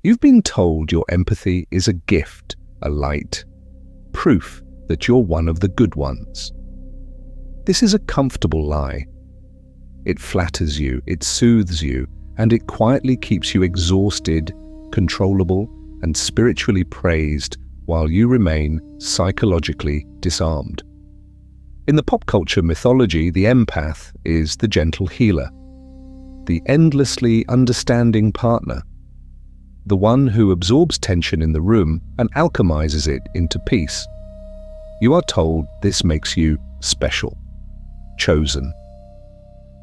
You've been told your empathy is a gift, a light, proof that you're one of the good ones. This is a comfortable lie. It flatters you, it soothes you, and it quietly keeps you exhausted, controllable, and spiritually praised while you remain psychologically disarmed. In the pop culture mythology, the empath is the gentle healer, the endlessly understanding partner, the one who absorbs tension in the room and alchemizes it into peace. You are told this makes you special, chosen.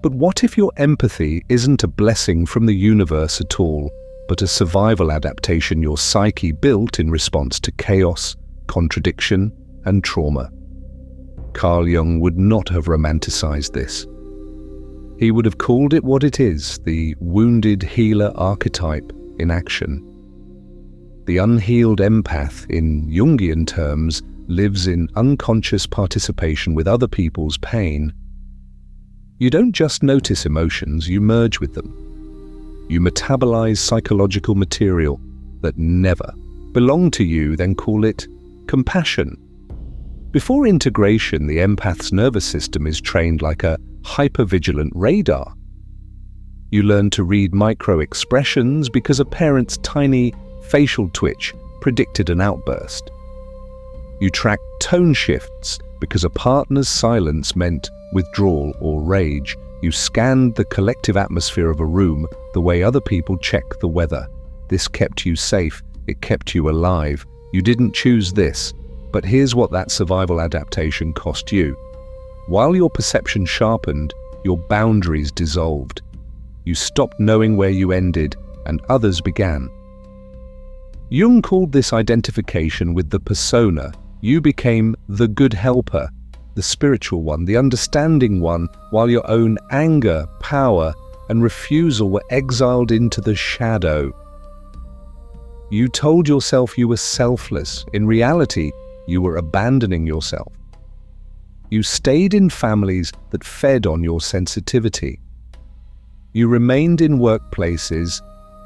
But what if your empathy isn't a blessing from the universe at all, but a survival adaptation your psyche built in response to chaos, contradiction, and trauma? Carl Jung would not have romanticized this. He would have called it what it is, the wounded healer archetype in action. The unhealed empath, in Jungian terms, lives in unconscious participation with other people's pain. You don't just notice emotions, you merge with them. You metabolize psychological material that never belonged to you, then call it compassion. Before integration, the empath's nervous system is trained like a hypervigilant radar. You learn to read micro-expressions because a parent's tiny facial twitch predicted an outburst. You track tone shifts because a partner's silence meant withdrawal or rage. You scanned the collective atmosphere of a room the way other people check the weather. This kept you safe, it kept you alive. You didn't choose this, but here's what that survival adaptation cost you. While your perception sharpened, your boundaries dissolved. You stopped knowing where you ended, and others began. Jung called this identification with the persona. You became the good helper, the spiritual one, the understanding one, while your own anger, power, and refusal were exiled into the shadow. You told yourself you were selfless. In reality, you were abandoning yourself. You stayed in families that fed on your sensitivity. You remained in workplaces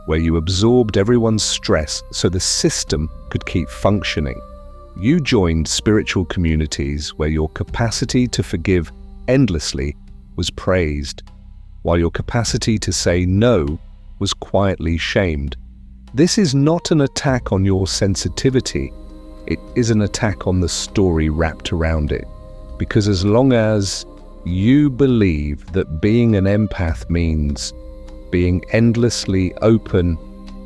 where you absorbed everyone's stress so the system could keep functioning. You joined spiritual communities where your capacity to forgive endlessly was praised, while your capacity to say no was quietly shamed. This is not an attack on your sensitivity. It is an attack on the story wrapped around it. Because as long as you believe that being an empath means being endlessly open,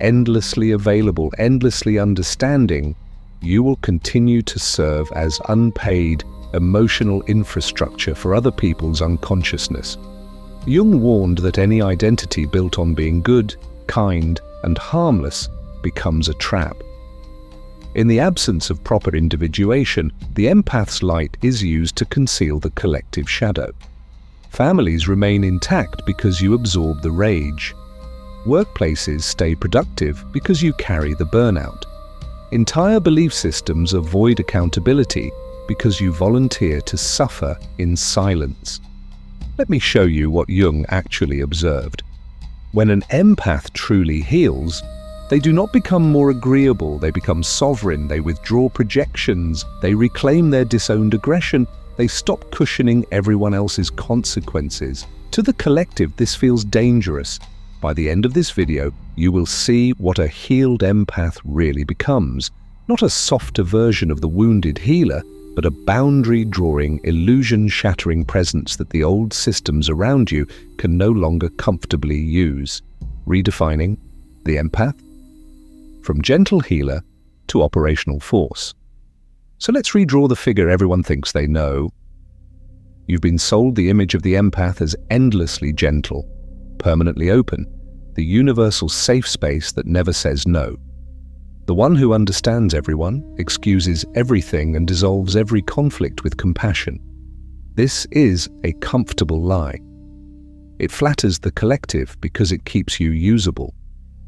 endlessly available, endlessly understanding, you will continue to serve as unpaid emotional infrastructure for other people's unconsciousness. Jung warned that any identity built on being good, kind, and harmless becomes a trap. In the absence of proper individuation, the empath's light is used to conceal the collective shadow. Families remain intact because you absorb the rage. Workplaces stay productive because you carry the burnout. Entire belief systems avoid accountability because you volunteer to suffer in silence. Let me show you what Jung actually observed. When an empath truly heals, they do not become more agreeable, they become sovereign, they withdraw projections, they reclaim their disowned aggression, they stop cushioning everyone else's consequences. To the collective, this feels dangerous. By the end of this video, you will see what a healed empath really becomes. Not a softer version of the wounded healer, but a boundary-drawing, illusion-shattering presence that the old systems around you can no longer comfortably use. Redefining the empath from gentle healer to operational force. So let's redraw the figure everyone thinks they know. You've been sold the image of the empath as endlessly gentle, permanently open, the universal safe space that never says no. The one who understands everyone, excuses everything, and dissolves every conflict with compassion. This is a comfortable lie. It flatters the collective because it keeps you usable.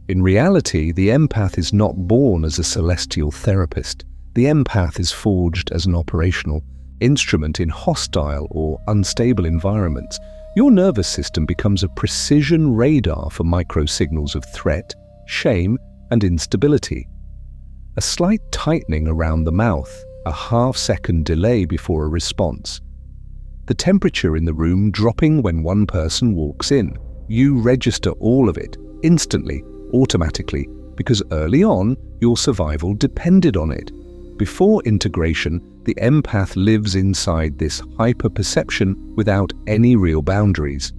In reality, the empath is not born as a celestial therapist. The empath is forged as an operational instrument in hostile or unstable environments. Your nervous system becomes a precision radar for microsignals of threat, shame, and instability. A slight tightening around the mouth, a half-second delay before a response. The temperature in the room dropping when one person walks in. You register all of it, instantly, automatically, because early on, your survival depended on it. Before integration, the empath lives inside this hyper-perception without any real boundaries.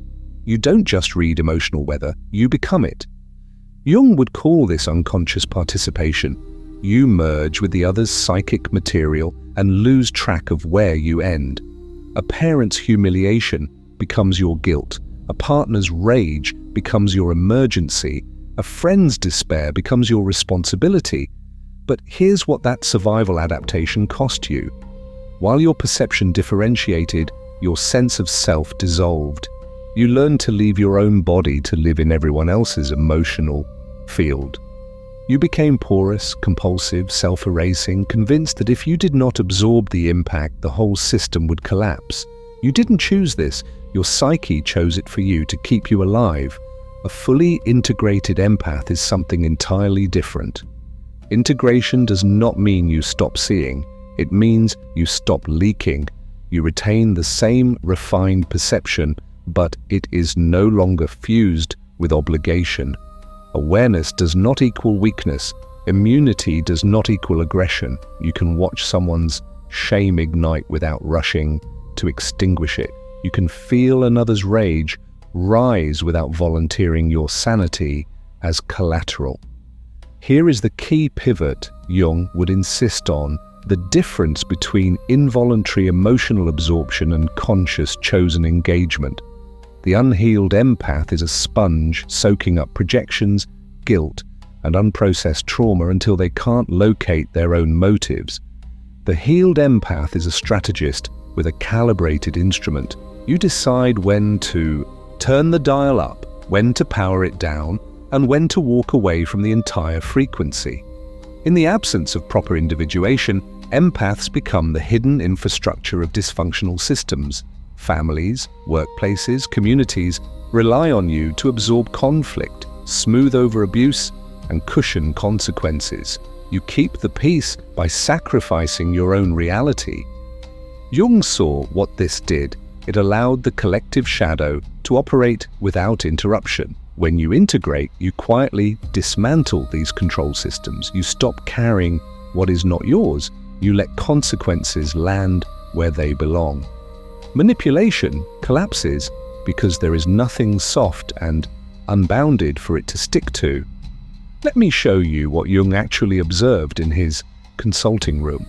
You don't just read emotional weather, you become it. Jung would call this unconscious participation. You merge with the other's psychic material and lose track of where you end. A parent's humiliation becomes your guilt. A partner's rage becomes your emergency. A friend's despair becomes your responsibility. But here's what that survival adaptation cost you. While your perception differentiated, your sense of self dissolved. You learned to leave your own body to live in everyone else's emotional field. You became porous, compulsive, self-erasing, convinced that if you did not absorb the impact, the whole system would collapse. You didn't choose this. Your psyche chose it for you to keep you alive. A fully integrated empath is something entirely different. Integration does not mean you stop seeing. It means you stop leaking. You retain the same refined perception, but it is no longer fused with obligation. Awareness does not equal weakness. Immunity does not equal aggression. You can watch someone's shame ignite without rushing to extinguish it. You can feel another's rage rise without volunteering your sanity as collateral. Here is the key pivot Jung would insist on: the difference between involuntary emotional absorption and conscious chosen engagement. The unhealed empath is a sponge soaking up projections, guilt, and unprocessed trauma until they can't locate their own motives. The healed empath is a strategist with a calibrated instrument. You decide when to turn the dial up, when to power it down, and when to walk away from the entire frequency. In the absence of proper individuation, empaths become the hidden infrastructure of dysfunctional systems. Families, workplaces, communities rely on you to absorb conflict, smooth over abuse, and cushion consequences. You keep the peace by sacrificing your own reality. Jung saw what this did. It allowed the collective shadow to operate without interruption. When you integrate, you quietly dismantle these control systems. You stop carrying what is not yours. You let consequences land where they belong. Manipulation collapses because there is nothing soft and unbounded for it to stick to. Let me show you what Jung actually observed in his consulting room,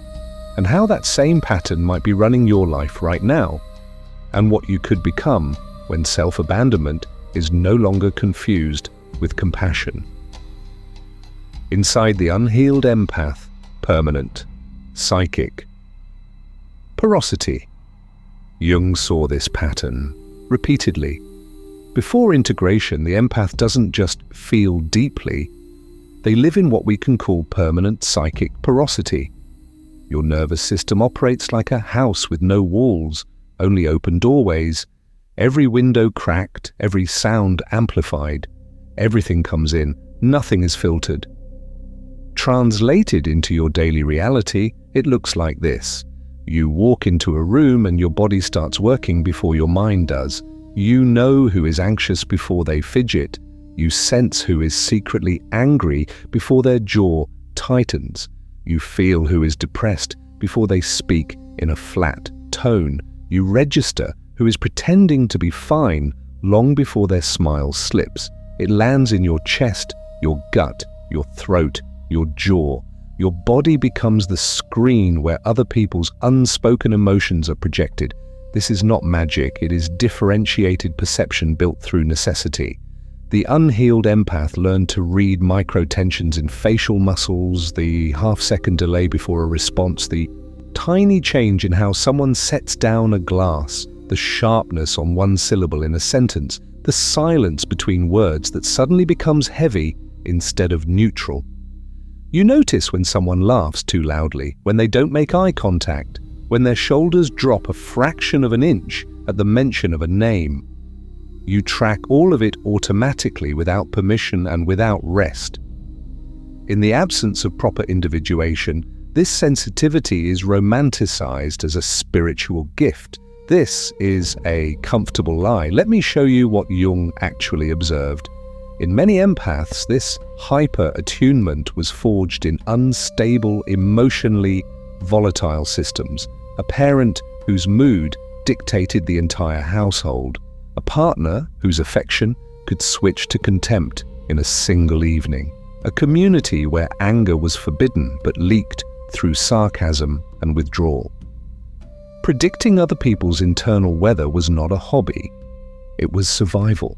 and how that same pattern might be running your life right now, and what you could become when self-abandonment is no longer confused with compassion. Inside the unhealed empath, permanent, psychic. Porosity. Jung saw this pattern repeatedly. Before integration, the empath doesn't just feel deeply, they live in what we can call permanent psychic porosity. Your nervous system operates like a house with no walls, only open doorways, every window cracked, every sound amplified. Everything comes in, nothing is filtered. Translated into your daily reality, it looks like this. You walk into a room and your body starts working before your mind does. You know who is anxious before they fidget. You sense who is secretly angry before their jaw tightens. You feel who is depressed before they speak in a flat tone. You register who is pretending to be fine long before their smile slips. It lands in your chest, your gut, your throat, your jaw. Your body becomes the screen where other people's unspoken emotions are projected. This is not magic, it is differentiated perception built through necessity. The unhealed empath learned to read micro-tensions in facial muscles, the half-second delay before a response, the tiny change in how someone sets down a glass, the sharpness on one syllable in a sentence, the silence between words that suddenly becomes heavy instead of neutral. You notice when someone laughs too loudly, when they don't make eye contact, when their shoulders drop a fraction of an inch at the mention of a name. You track all of it automatically without permission and without rest. In the absence of proper individuation, this sensitivity is romanticized as a spiritual gift. This is a comfortable lie. Let me show you what Jung actually observed. In many empaths, this hyper-attunement was forged in unstable, emotionally volatile systems. A parent whose mood dictated the entire household. A partner whose affection could switch to contempt in a single evening. A community where anger was forbidden but leaked through sarcasm and withdrawal. Predicting other people's internal weather was not a hobby. It was survival.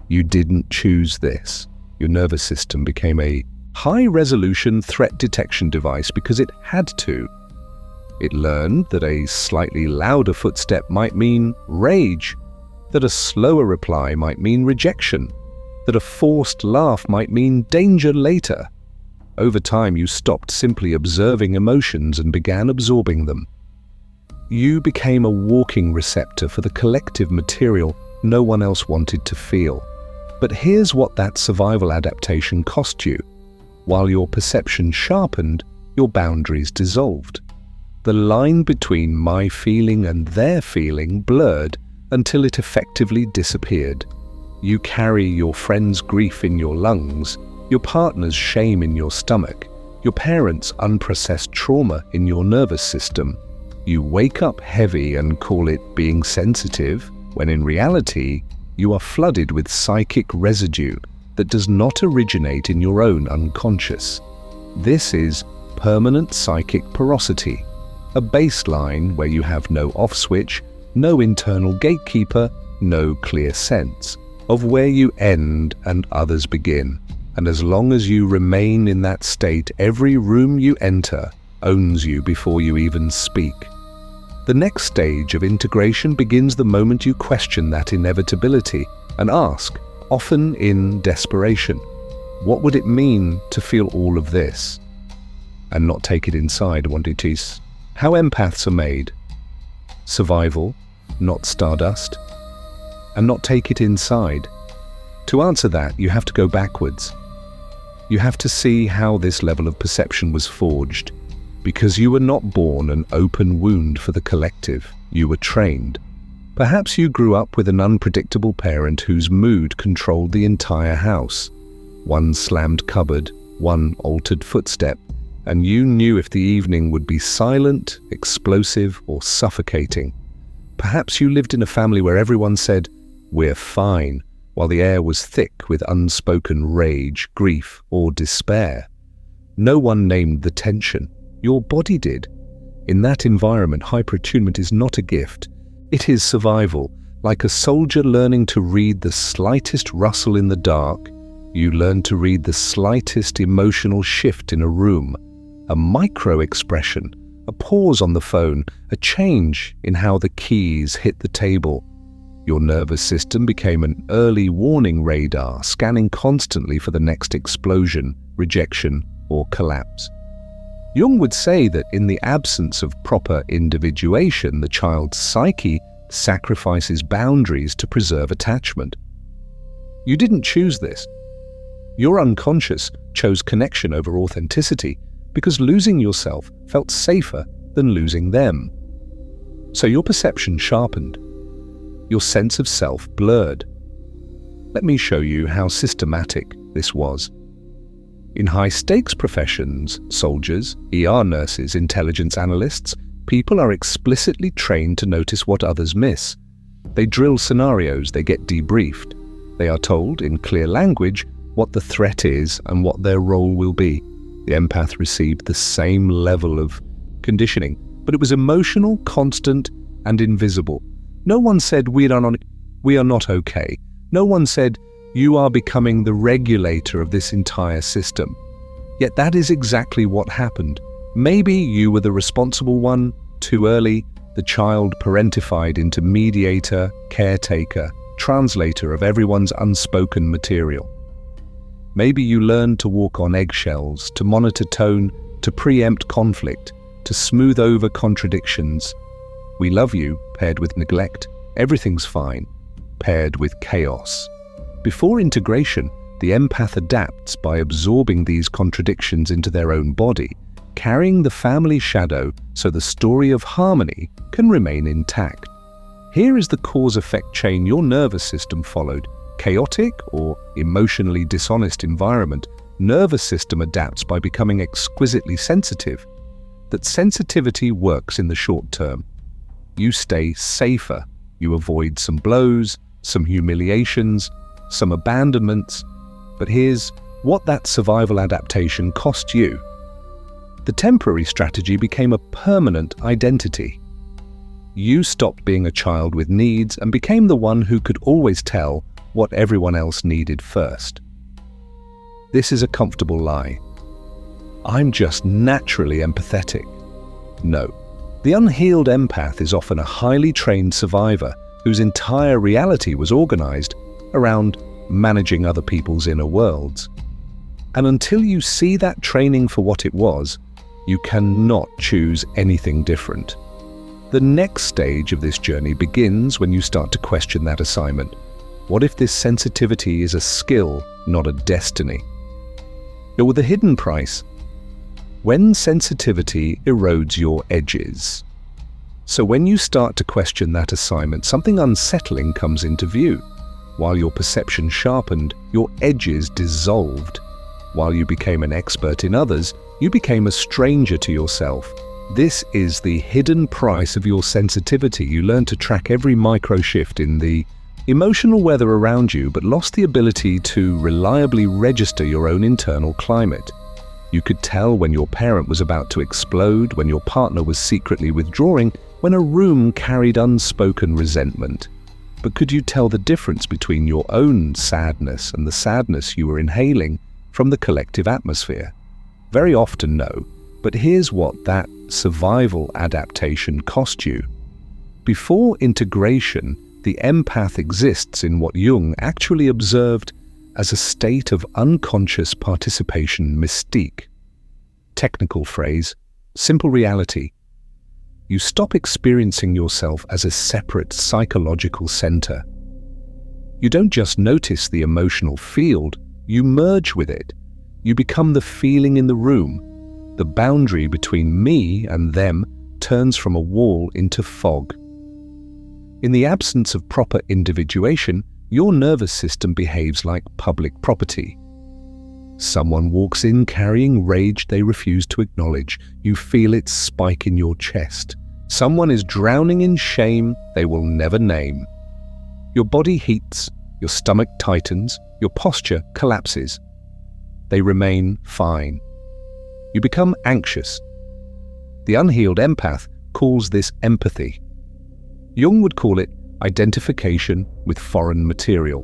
You didn't choose this. Your nervous system became a high-resolution threat detection device because it had to. It learned that a slightly louder footstep might mean rage, that a slower reply might mean rejection, that a forced laugh might mean danger later. Over time, you stopped simply observing emotions and began absorbing them. You became a walking receptor for the collective material no one else wanted to feel. But here's what that survival adaptation cost you. While your perception sharpened, your boundaries dissolved. The line between my feeling and their feeling blurred until it effectively disappeared. You carry your friend's grief in your lungs, your partner's shame in your stomach, your parents' unprocessed trauma in your nervous system. You wake up heavy and call it being sensitive, when in reality, you are flooded with psychic residue that does not originate in your own unconscious. This is permanent psychic porosity, a baseline where you have no off switch, no internal gatekeeper, no clear sense of where you end and others begin. And as long as you remain in that state, every room you enter owns you before you even speak. The next stage of integration begins the moment you question that inevitability and ask, often in desperation, what would it mean to feel all of this? And not take it inside, wanditis. How empaths are made. Survival, not stardust. And not take it inside. To answer that, you have to go backwards. You have to see how this level of perception was forged. Because you were not born an open wound for the collective, you were trained. Perhaps you grew up with an unpredictable parent whose mood controlled the entire house. One slammed cupboard, one altered footstep, and you knew if the evening would be silent, explosive, or suffocating. Perhaps you lived in a family where everyone said, "We're fine," while the air was thick with unspoken rage, grief, or despair. No one named the tension. Your body did. In that environment, hyperattunement is not a gift. It is survival. Like a soldier learning to read the slightest rustle in the dark, you learn to read the slightest emotional shift in a room. A micro-expression, a pause on the phone, a change in how the keys hit the table. Your nervous system became an early warning radar, scanning constantly for the next explosion, rejection, or collapse. Jung would say that in the absence of proper individuation, the child's psyche sacrifices boundaries to preserve attachment. You didn't choose this. Your unconscious chose connection over authenticity because losing yourself felt safer than losing them. So your perception sharpened. Your sense of self blurred. Let me show you how systematic this was. In high-stakes professions, soldiers, ER nurses, intelligence analysts, people are explicitly trained to notice what others miss. They drill scenarios, they get debriefed. They are told, in clear language, what the threat is and what their role will be. The empath received the same level of conditioning, but it was emotional, constant, and invisible. No one said, we are not okay. No one said, you are becoming the regulator of this entire system. Yet that is exactly what happened. Maybe you were the responsible one, too early, the child parentified into mediator, caretaker, translator of everyone's unspoken material. Maybe you learned to walk on eggshells, to monitor tone, to preempt conflict, to smooth over contradictions. We love you, paired with neglect. Everything's fine, paired with chaos. Before integration, The empath adapts by absorbing these contradictions into their own body, carrying the family shadow so the story of harmony can remain intact. Here is the cause-effect chain your nervous system followed. Chaotic or emotionally dishonest environment, nervous system adapts by becoming exquisitely sensitive. That sensitivity works in the short term. You stay safer. You avoid some blows, some humiliations, some abandonments. But here's what that survival adaptation cost you. The temporary strategy became a permanent identity. You stopped being a child with needs and became the one who could always tell what everyone else needed first. This is a comfortable lie. I'm just naturally empathetic. No. The unhealed empath is often a highly trained survivor whose entire reality was organized around managing other people's inner worlds. And until you see that training for what it was, you cannot choose anything different. The next stage of this journey begins when you start to question that assignment. What if this sensitivity is a skill, not a destiny? But with a hidden price. When sensitivity erodes your edges. So when you start to question that assignment, something unsettling comes into view. While your perception sharpened, your edges dissolved. While you became an expert in others, you became a stranger to yourself. This is the hidden price of your sensitivity. You learn to track every micro shift in the emotional weather around you, but lost the ability to reliably register your own internal climate. You could tell when your parent was about to explode, when your partner was secretly withdrawing, when a room carried unspoken resentment. But could you tell the difference between your own sadness and the sadness you were inhaling from the collective atmosphere? Very often no, but here's what that survival adaptation cost you. Before integration, the empath exists in what Jung actually observed as a state of unconscious participation mystique. Technical phrase, simple reality. You stop experiencing yourself as a separate psychological center. You don't just notice the emotional field, you merge with it. You become the feeling in the room. The boundary between me and them turns from a wall into fog. In the absence of proper individuation, your nervous system behaves like public property. Someone walks in carrying rage they refuse to acknowledge. You feel it spike in your chest. Someone is drowning in shame they will never name. Your body heats, your stomach tightens, your posture collapses. They remain fine. You become anxious. The unhealed empath calls this empathy. Jung would call it identification with foreign material.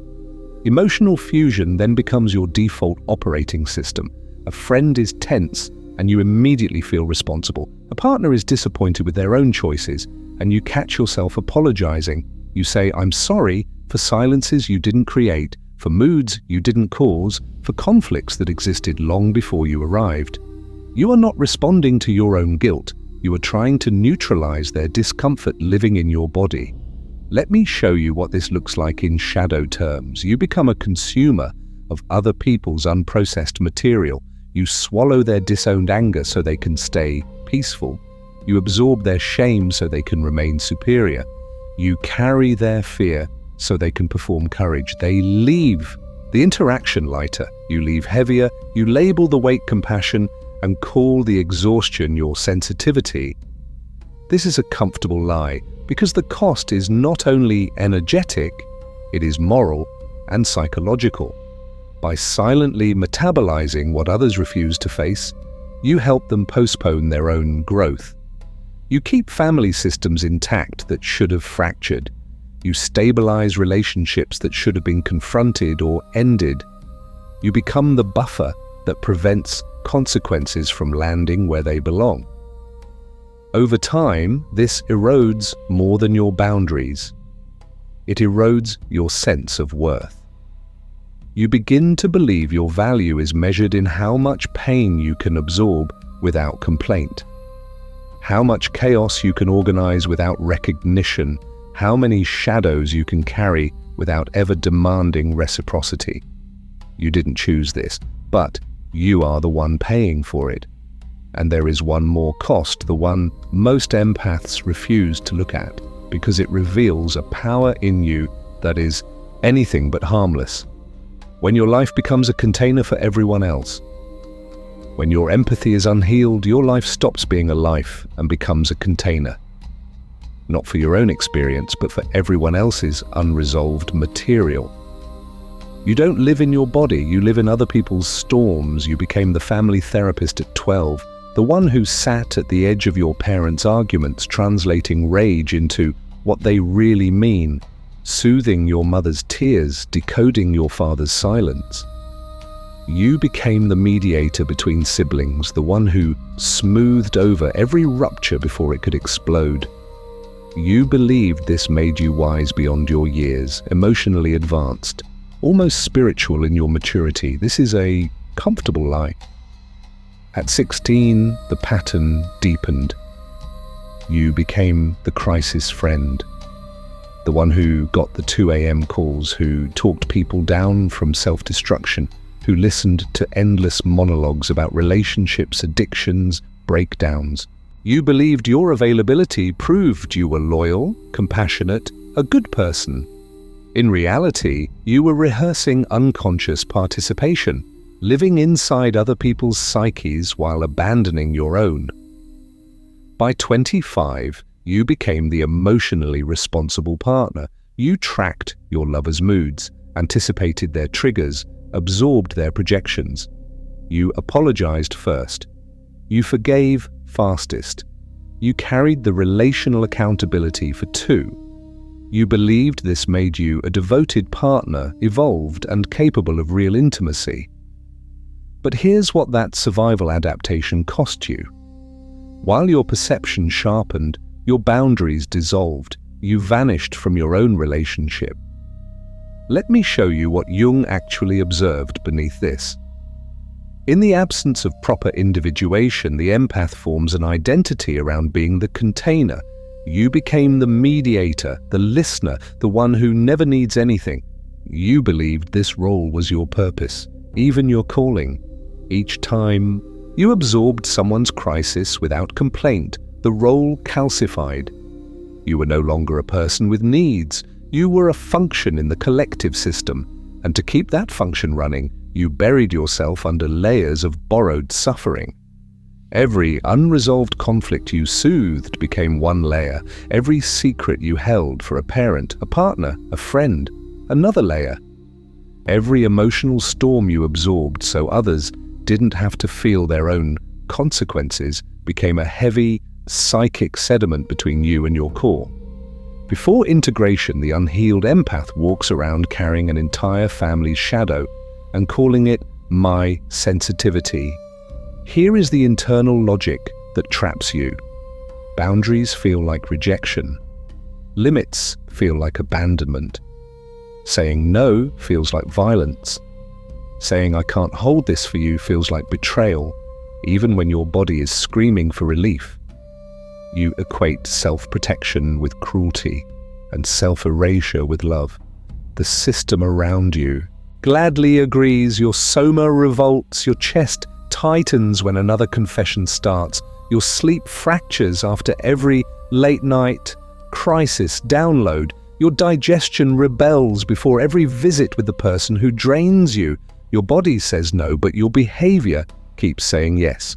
Emotional fusion then becomes your default operating system. A friend is tense and you immediately feel responsible. A partner is disappointed with their own choices and you catch yourself apologizing. You say, "I'm sorry," for silences you didn't create, for moods you didn't cause, for conflicts that existed long before you arrived. You are not responding to your own guilt. You are trying to neutralize their discomfort living in your body. Let me show you what this looks like in shadow terms. You become a consumer of other people's unprocessed material. You swallow their disowned anger so they can stay peaceful. You absorb their shame so they can remain superior. You carry their fear so they can perform courage. They leave the interaction lighter. You leave heavier. You label the weight compassion and call the exhaustion your sensitivity. This is a comfortable lie because the cost is not only energetic, it is moral and psychological. By silently metabolizing what others refuse to face, you help them postpone their own growth. You keep family systems intact that should have fractured. You stabilize relationships that should have been confronted or ended. You become the buffer that prevents consequences from landing where they belong. Over time, this erodes more than your boundaries. It erodes your sense of worth. You begin to believe your value is measured in how much pain you can absorb without complaint, how much chaos you can organize without recognition, how many shadows you can carry without ever demanding reciprocity. You didn't choose this, but you are the one paying for it. And there is one more cost, the one most empaths refuse to look at, because it reveals a power in you that is anything but harmless. When your life becomes a container for everyone else, when your empathy is unhealed, your life stops being a life and becomes a container. Not for your own experience, but for everyone else's unresolved material. You don't live in your body, you live in other people's storms. You became the family therapist at 12, the one who sat at the edge of your parents' arguments, translating rage into what they really mean, soothing your mother's tears, decoding your father's silence. You became the mediator between siblings, the one who smoothed over every rupture before it could explode. You believed this made you wise beyond your years, emotionally advanced, almost spiritual in your maturity. This is a comfortable lie. At 16, the pattern deepened. You became the crisis friend, the one who got the 2 a.m. calls, who talked people down from self-destruction, who listened to endless monologues about relationships, addictions, breakdowns. You believed your availability proved you were loyal, compassionate, a good person. In reality, you were rehearsing unconscious participation, living inside other people's psyches while abandoning your own. By 25, you became the emotionally responsible partner. You tracked your lover's moods, anticipated their triggers, absorbed their projections. You apologized first. You forgave fastest. You carried the relational accountability for 2. You believed this made you a devoted partner, evolved and capable of real intimacy. But here's what that survival adaptation cost you. While your perception sharpened, your boundaries dissolved. You vanished from your own relationship. Let me show you what Jung actually observed beneath this. In the absence of proper individuation, the empath forms an identity around being the container. You became the mediator, the listener, the one who never needs anything. You believed this role was your purpose, even your calling. Each time, you absorbed someone's crisis without complaint. The role calcified. You were no longer a person with needs. You were a function in the collective system, and to keep that function running, you buried yourself under layers of borrowed suffering. Every unresolved conflict you soothed became one layer. Every secret you held for a parent, a partner, a friend, another layer. Every emotional storm you absorbed so others didn't have to feel their own consequences became a heavy, psychic sediment between you and your core. Before integration, the unhealed empath walks around carrying an entire family's shadow and calling it my sensitivity. Here is the internal logic that traps you. Boundaries feel like rejection. Limits feel like abandonment. Saying no feels like violence. Saying I can't hold this for you feels like betrayal, even when your body is screaming for relief. You equate self-protection with cruelty and self-erasure with love. The system around you gladly agrees. Your soma revolts, your chest tightens when another confession starts. Your sleep fractures after every late-night crisis download. Your digestion rebels before every visit with the person who drains you. Your body says no, but your behavior keeps saying yes.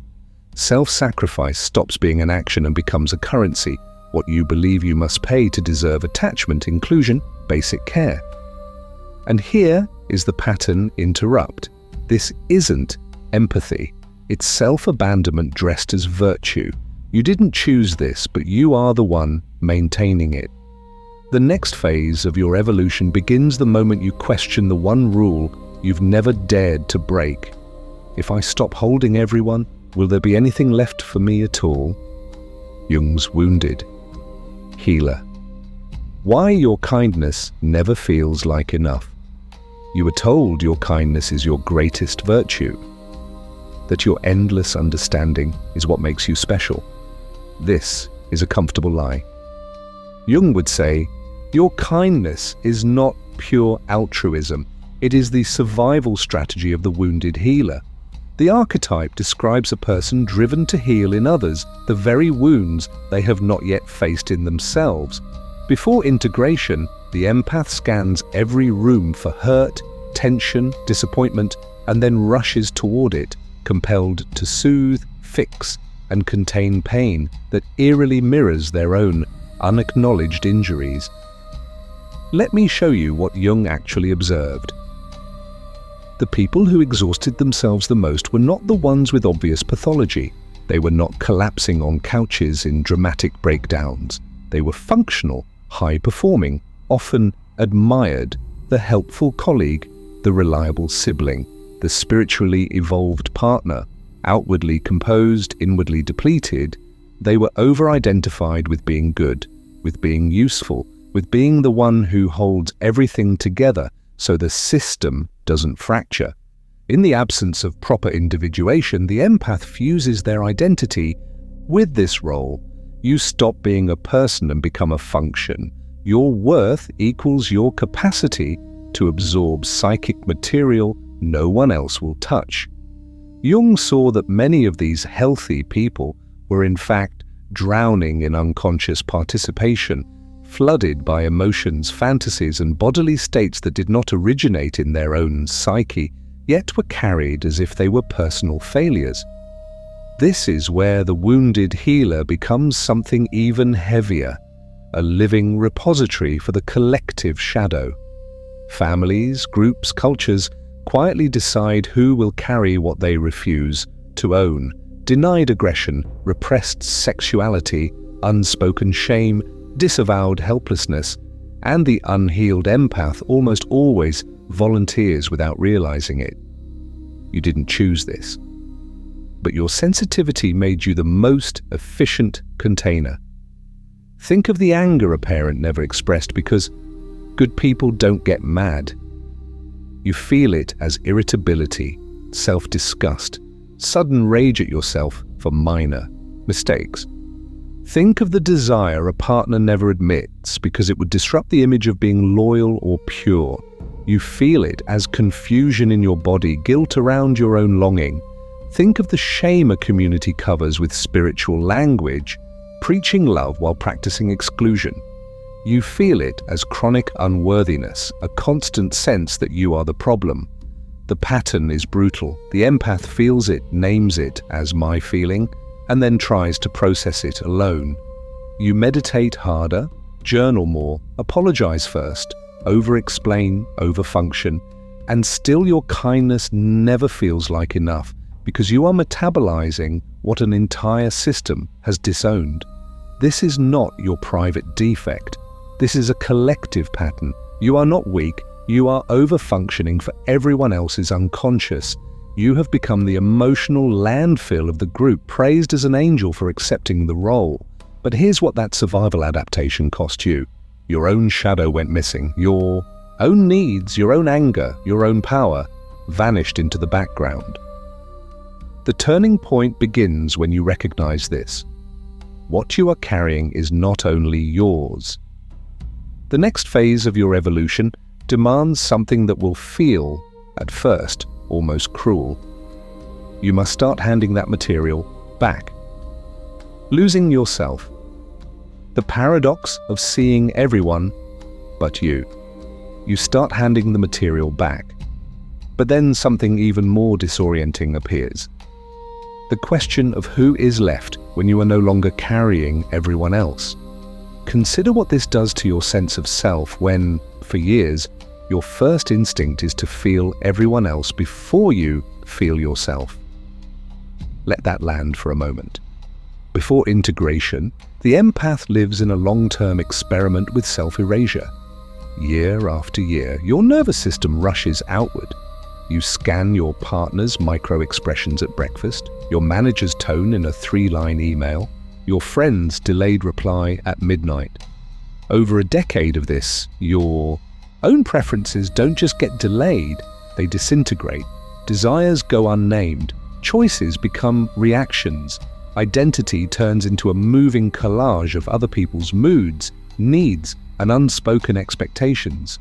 Self-sacrifice stops being an action and becomes a currency, what you believe you must pay to deserve attachment, inclusion, basic care. And here is the pattern interrupt. This isn't empathy. It's self-abandonment dressed as virtue. You didn't choose this, but you are the one maintaining it. The next phase of your evolution begins the moment you question the one rule you've never dared to break. If I stop holding everyone, will there be anything left for me at all? Jung's wounded healer. Why your kindness never feels like enough. You were told your kindness is your greatest virtue, that your endless understanding is what makes you special. This is a comfortable lie. Jung would say, your kindness is not pure altruism. It is the survival strategy of the wounded healer. The archetype describes a person driven to heal in others the very wounds they have not yet faced in themselves. Before integration, the empath scans every room for hurt, tension, disappointment, and then rushes toward it, compelled to soothe, fix, and contain pain that eerily mirrors their own unacknowledged injuries. Let me show you what Jung actually observed. The people who exhausted themselves the most were not the ones with obvious pathology. They were not collapsing on couches in dramatic breakdowns. They were functional, high-performing, often admired, the helpful colleague, the reliable sibling, the spiritually evolved partner. Outwardly composed, inwardly depleted, they were over-identified with being good, with being useful, with being the one who holds everything together so the system doesn't fracture. In the absence of proper individuation, the empath fuses their identity with this role. You stop being a person and become a function. Your worth equals your capacity to absorb psychic material no one else will touch. Jung saw that many of these healthy people were in fact drowning in unconscious participation, flooded by emotions, fantasies, and bodily states that did not originate in their own psyche, yet were carried as if they were personal failures. This is where the wounded healer becomes something even heavier, a living repository for the collective shadow. Families, groups, cultures quietly decide who will carry what they refuse to own: denied aggression, repressed sexuality, unspoken shame, disavowed helplessness, and the unhealed empath almost always volunteers without realizing it. You didn't choose this, but your sensitivity made you the most efficient container. Think of the anger a parent never expressed because good people don't get mad. You feel it as irritability, self-disgust, sudden rage at yourself for minor mistakes. Think of the desire a partner never admits because it would disrupt the image of being loyal or pure. You feel it as confusion in your body, guilt around your own longing. Think of the shame a community covers with spiritual language, preaching love while practicing exclusion. You feel it as chronic unworthiness, a constant sense that you are the problem. The pattern is brutal. The empath feels it, names it as my feeling, and then tries to process it alone. You meditate harder, journal more, apologize first, over-explain, over-function, and still your kindness never feels like enough because you are metabolizing what an entire system has disowned. This is not your private defect. This is a collective pattern. You are not weak. You are over-functioning for everyone else's unconscious. You have become the emotional landfill of the group, praised as an angel for accepting the role. But here's what that survival adaptation cost you. Your own shadow went missing. Your own needs, your own anger, your own power vanished into the background. The turning point begins when you recognize this. What you are carrying is not only yours. The next phase of your evolution demands something that will feel, at first, almost cruel. You must start handing that material back. Losing yourself. The paradox of seeing everyone but you. You start handing the material back. But then something even more disorienting appears. The question of who is left when you are no longer carrying everyone else. Consider what this does to your sense of self when, for years, your first instinct is to feel everyone else before you feel yourself. Let that land for a moment. Before integration, the empath lives in a long-term experiment with self-erasure. Year after year, your nervous system rushes outward. You scan your partner's micro-expressions at breakfast, your manager's tone in a 3-line email, your friend's delayed reply at midnight. Over a decade of this, your own preferences don't just get delayed, they disintegrate. Desires go unnamed, choices become reactions, identity turns into a moving collage of other people's moods, needs, and unspoken expectations.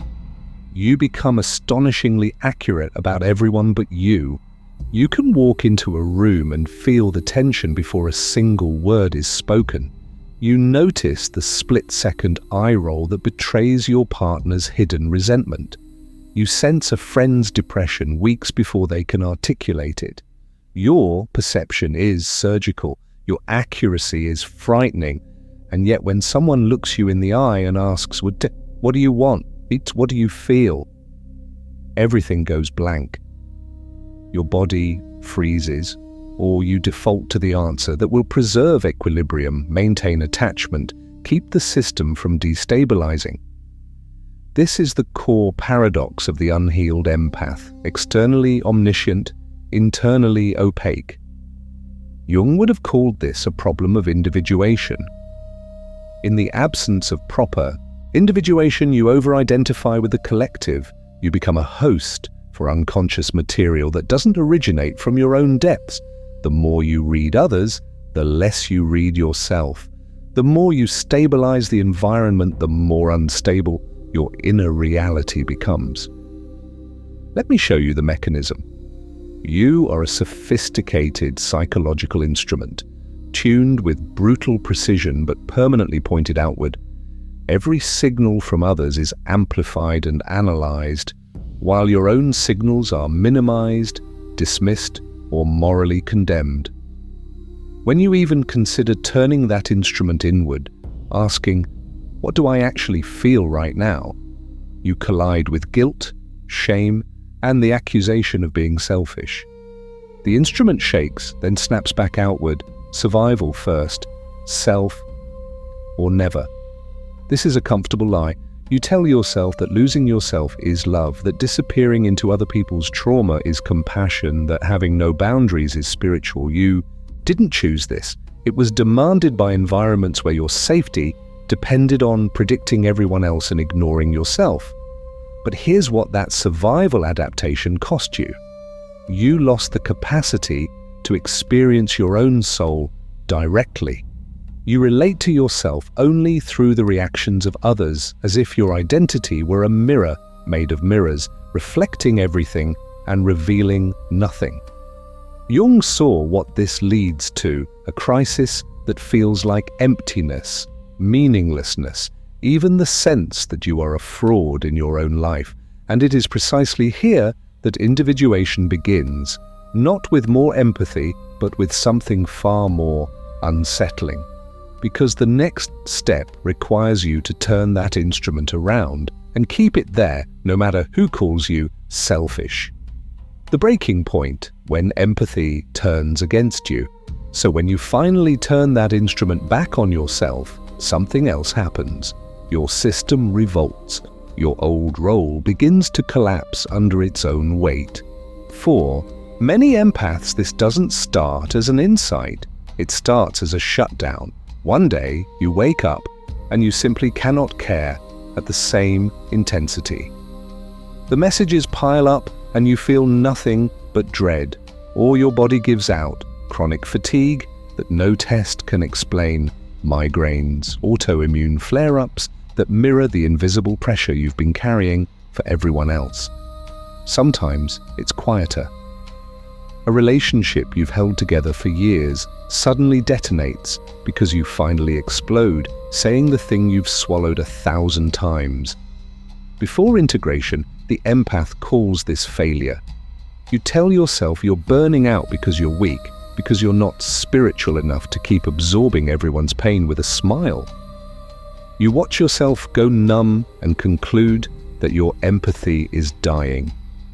you become astonishingly accurate about everyone but you. You can walk into a room and feel the tension before a single word is spoken. You notice the split-second eye roll that betrays your partner's hidden resentment. You sense a friend's depression weeks before they can articulate it. Your perception is surgical. Your accuracy is frightening. And yet when someone looks you in the eye and asks, what do you want? What do you feel? Everything goes blank. Your body freezes, or you default to the answer that will preserve equilibrium, maintain attachment, keep the system from destabilizing. This is the core paradox of the unhealed empath, externally omniscient, internally opaque. Jung would have called this a problem of individuation. In the absence of proper individuation, you over-identify with the collective. You become a host for unconscious material that doesn't originate from your own depths. The more you read others, the less you read yourself. The more you stabilize the environment, the more unstable your inner reality becomes. Let me show you the mechanism. You are a sophisticated psychological instrument, tuned with brutal precision but permanently pointed outward. Every signal from others is amplified and analyzed, while your own signals are minimized, dismissed, or morally condemned. When you even consider turning that instrument inward, asking, "What do I actually feel right now?" you collide with guilt, shame, and the accusation of being selfish. The instrument shakes, then snaps back outward, survival first, self, or never. This is a comfortable lie. You tell yourself that losing yourself is love, that disappearing into other people's trauma is compassion, that having no boundaries is spiritual. You didn't choose this. It was demanded by environments where your safety depended on predicting everyone else and ignoring yourself. But here's what that survival adaptation cost you. You lost the capacity to experience your own soul directly. You relate to yourself only through the reactions of others, as if your identity were a mirror made of mirrors, reflecting everything and revealing nothing. Jung saw what this leads to, a crisis that feels like emptiness, meaninglessness, even the sense that you are a fraud in your own life. And it is precisely here that individuation begins, not with more empathy, but with something far more unsettling. Because the next step requires you to turn that instrument around and keep it there, no matter who calls you selfish. The breaking point when empathy turns against you. So when you finally turn that instrument back on yourself, something else happens. Your system revolts. Your old role begins to collapse under its own weight. For many empaths, this doesn't start as an insight. It starts as a shutdown. One day, you wake up and you simply cannot care at the same intensity. The messages pile up and you feel nothing but dread, or your body gives out, chronic fatigue that no test can explain, migraines, autoimmune flare-ups that mirror the invisible pressure you've been carrying for everyone else. Sometimes it's quieter. A relationship you've held together for years suddenly detonates because you finally explode, saying the thing you've swallowed 1,000 times. Before integration, the empath calls this failure. You tell yourself you're burning out because you're weak, because you're not spiritual enough to keep absorbing everyone's pain with a smile. You watch yourself go numb and conclude that your empathy is dying.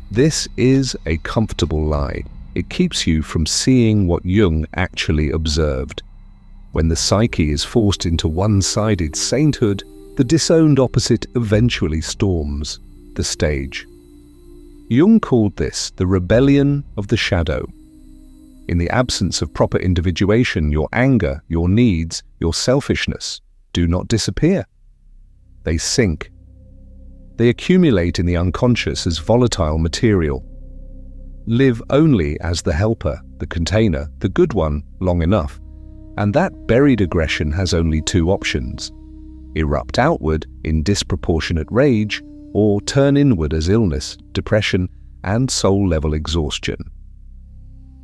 This is a comfortable lie. It keeps you from seeing what Jung actually observed. When the psyche is forced into one-sided sainthood, the disowned opposite eventually storms the stage. Jung called this the rebellion of the shadow. In the absence of proper individuation, your anger, your needs, your selfishness do not disappear. They sink. They accumulate in the unconscious as volatile material. Live only as the helper, the container, the good one, long enough, and that buried aggression has only two options: erupt outward in disproportionate rage, or turn inward as illness, depression, and soul-level exhaustion.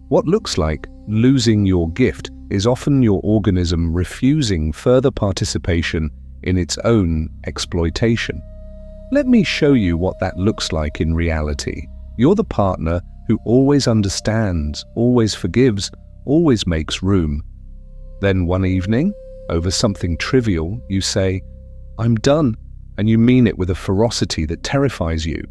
What looks like losing your gift is often your organism refusing further participation in its own exploitation. Let me show you what that looks like in reality. You're the partner who always understands, always forgives, always makes room. Then one evening, over something trivial, you say, "I'm done," and you mean it with a ferocity that terrifies you.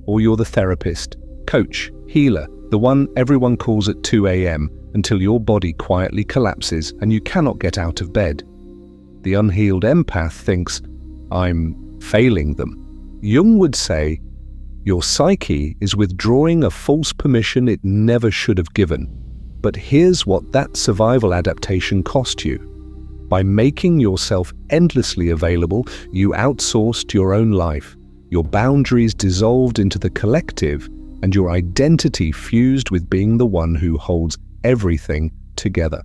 Or you're the therapist, coach, healer, the one everyone calls at 2 a.m. until your body quietly collapses and you cannot get out of bed. The unhealed empath thinks, "I'm failing them." Jung would say, your psyche is withdrawing a false permission it never should have given. But here's what that survival adaptation cost you. By making yourself endlessly available, you outsourced your own life, your boundaries dissolved into the collective, and your identity fused with being the one who holds everything together.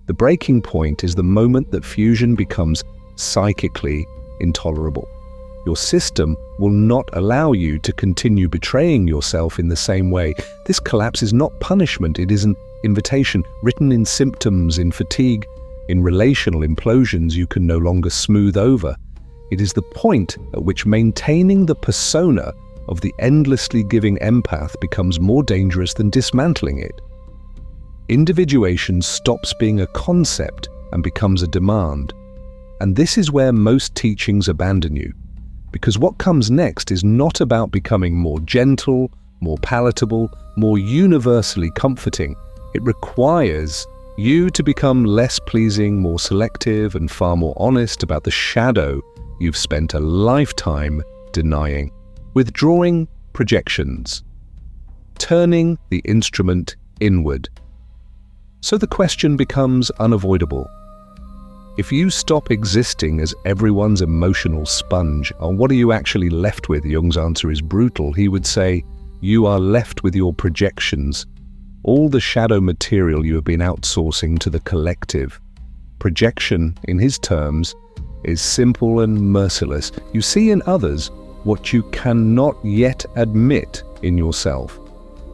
The breaking point is the moment that fusion becomes psychically intolerable. Your system will not allow you to continue betraying yourself in the same way. This collapse is not punishment, it is an invitation written in symptoms, in fatigue, in relational implosions you can no longer smooth over. It is the point at which maintaining the persona of the endlessly giving empath becomes more dangerous than dismantling it. Individuation stops being a concept and becomes a demand. And this is where most teachings abandon you. Because what comes next is not about becoming more gentle, more palatable, more universally comforting. It requires you to become less pleasing, more selective, and far more honest about the shadow you've spent a lifetime denying. Withdrawing projections. Turning the instrument inward. So the question becomes unavoidable. If you stop existing as everyone's emotional sponge, what are you actually left with? Jung's answer is brutal. He would say, you are left with your projections, all the shadow material you have been outsourcing to the collective. Projection, in his terms, is simple and merciless. You see in others what you cannot yet admit in yourself.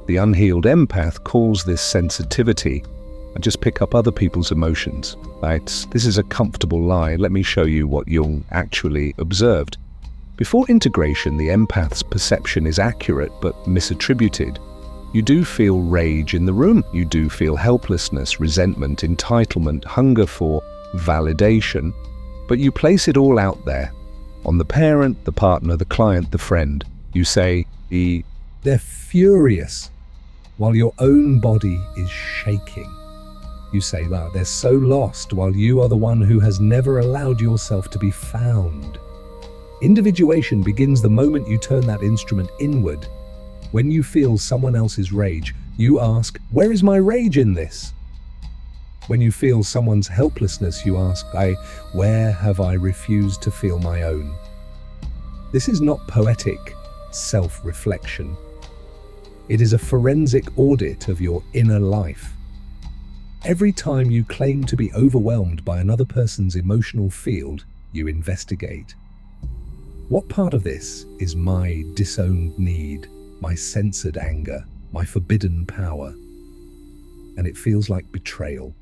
The unhealed empath calls this sensitivity. And just pick up other people's emotions. This is a comfortable lie. Let me show you what Jung actually observed. Before integration, the empath's perception is accurate but misattributed. You do feel rage in the room. You do feel helplessness, resentment, entitlement, hunger for validation. But you place it all out there. On the parent, the partner, the client, the friend. You say, they're furious, while your own body is shaking. You say, wow, they're so lost, while you are the one who has never allowed yourself to be found. Individuation begins the moment you turn that instrument inward. When you feel someone else's rage, you ask, where is my rage in this? When you feel someone's helplessness, you ask, where have I refused to feel my own? This is not poetic self-reflection. It is a forensic audit of your inner life. Every time you claim to be overwhelmed by another person's emotional field, you investigate. What part of this is my disowned need, my censored anger, my forbidden power? And it feels like betrayal.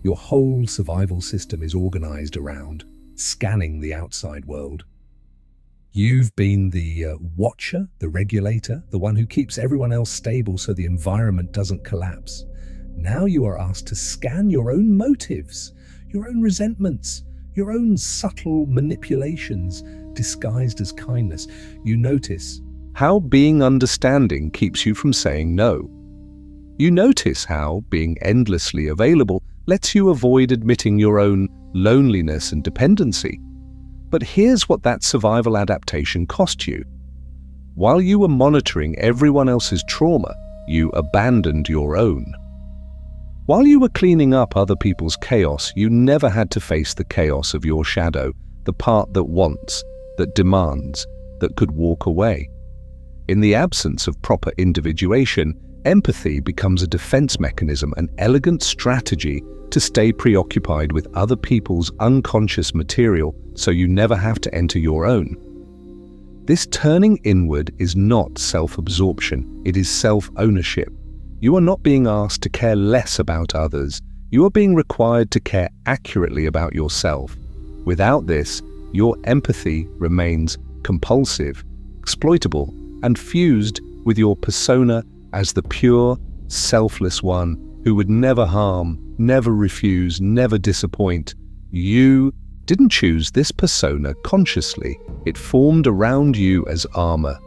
Your whole survival system is organized around scanning the outside world. You've been the watcher, the regulator, the one who keeps everyone else stable so the environment doesn't collapse. Now you are asked to scan your own motives, your own resentments, your own subtle manipulations disguised as kindness. You notice how being understanding keeps you from saying no. You notice how being endlessly available lets you avoid admitting your own loneliness and dependency. But here's what that survival adaptation cost you. While you were monitoring everyone else's trauma, you abandoned your own. While you were cleaning up other people's chaos, you never had to face the chaos of your shadow, the part that wants, that demands, that could walk away. In the absence of proper individuation, empathy becomes a defense mechanism, an elegant strategy to stay preoccupied with other people's unconscious material so you never have to enter your own. This turning inward is not self-absorption, it is self-ownership. You are not being asked to care less about others, you are being required to care accurately about yourself. Without this, your empathy remains compulsive, exploitable, and fused with your persona as the pure, selfless one who would never harm, never refuse, never disappoint. You didn't choose this persona consciously. It formed around you as armor.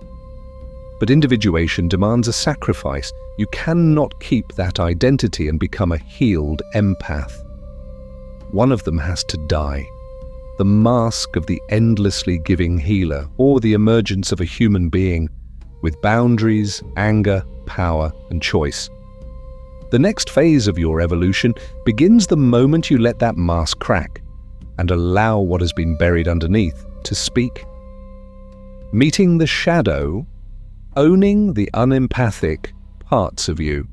But individuation demands a sacrifice. You cannot keep that identity and become a healed empath. One of them has to die. The mask of the endlessly giving healer, or the emergence of a human being with boundaries, anger, power, and choice. The next phase of your evolution begins the moment you let that mask crack and allow what has been buried underneath to speak. Meeting the shadow, owning the unempathic parts of you.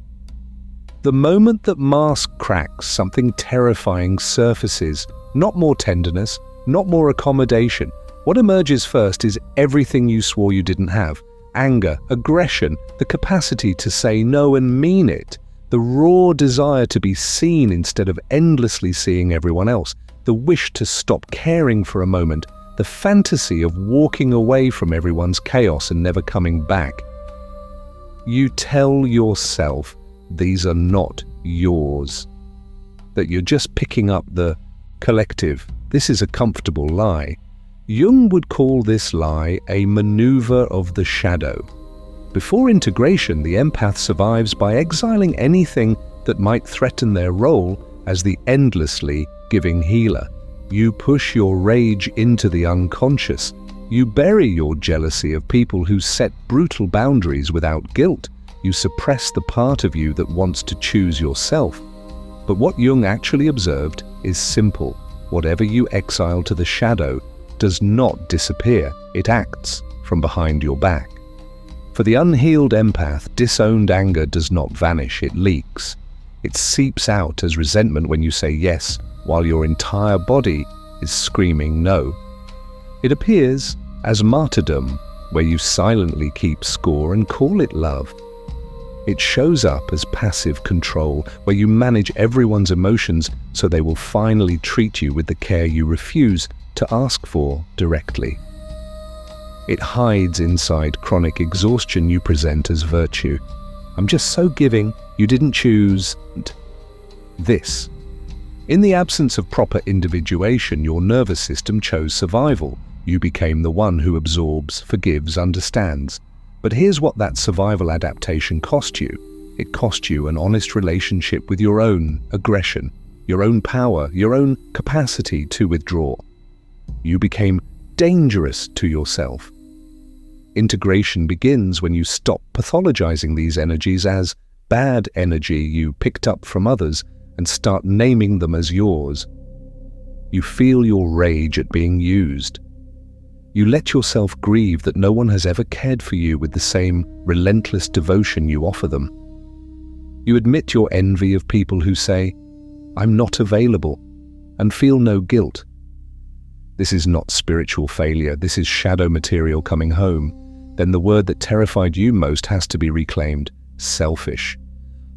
The moment that mask cracks, something terrifying surfaces. Not more tenderness, not more accommodation. What emerges first is everything you swore you didn't have. Anger, aggression, the capacity to say no and mean it. The raw desire to be seen instead of endlessly seeing everyone else. The wish to stop caring for a moment. The fantasy of walking away from everyone's chaos and never coming back. You tell yourself these are not yours. That you're just picking up the collective. This is a comfortable lie. Jung would call this lie a maneuver of the shadow. Before integration, the empath survives by exiling anything that might threaten their role as the endlessly giving healer. You push your rage into the unconscious. You bury your jealousy of people who set brutal boundaries without guilt. You suppress the part of you that wants to choose yourself. But what Jung actually observed is simple. Whatever you exile to the shadow does not disappear. It acts from behind your back. For the unhealed empath, disowned anger does not vanish, it leaks. It seeps out as resentment when you say yes, while your entire body is screaming no. It appears as martyrdom, where you silently keep score and call it love. It shows up as passive control, where you manage everyone's emotions so they will finally treat you with the care you refuse to ask for directly. It hides inside chronic exhaustion you present as virtue. I'm just so giving, you didn't choose this. In the absence of proper individuation, your nervous system chose survival. You became the one who absorbs, forgives, understands. But here's what that survival adaptation cost you. It cost you an honest relationship with your own aggression, your own power, your own capacity to withdraw. You became dangerous to yourself. Integration begins when you stop pathologizing these energies as bad energy you picked up from others and start naming them as yours. You feel your rage at being used. You let yourself grieve that no one has ever cared for you with the same relentless devotion you offer them. You admit your envy of people who say, "I'm not available," and feel no guilt. This is not spiritual failure, this is shadow material coming home. Then the word that terrified you most has to be reclaimed: selfish.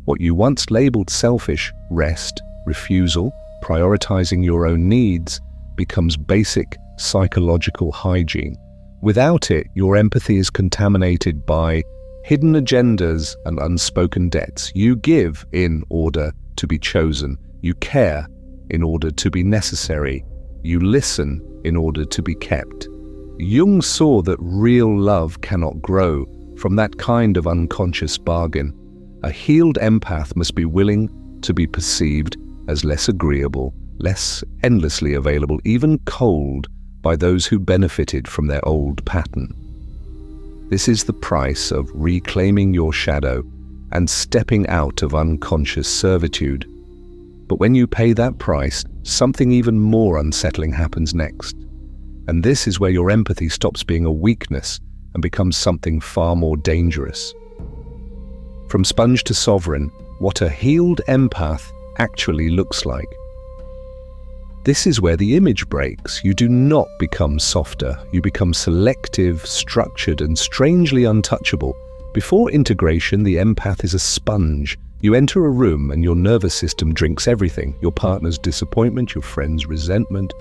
What you once labeled selfish, rest, refusal, prioritizing your own needs, becomes basic psychological hygiene. Without it, your empathy is contaminated by hidden agendas and unspoken debts. You give in order to be chosen. You care in order to be necessary. You listen in order to be kept. Jung saw that real love cannot grow from that kind of unconscious bargain. A healed empath must be willing to be perceived as less agreeable, less endlessly available, even cold, by those who benefited from their old pattern. This is the price of reclaiming your shadow and stepping out of unconscious servitude. But when you pay that price, something even more unsettling happens next. And this is where your empathy stops being a weakness and becomes something far more dangerous. From sponge to sovereign, what a healed empath actually looks like. This is where the image breaks. You do not become softer. You become selective, structured, and strangely untouchable. Before integration, the empath is a sponge. You enter a room and your nervous system drinks everything. Your partner's disappointment, your friend's resentment,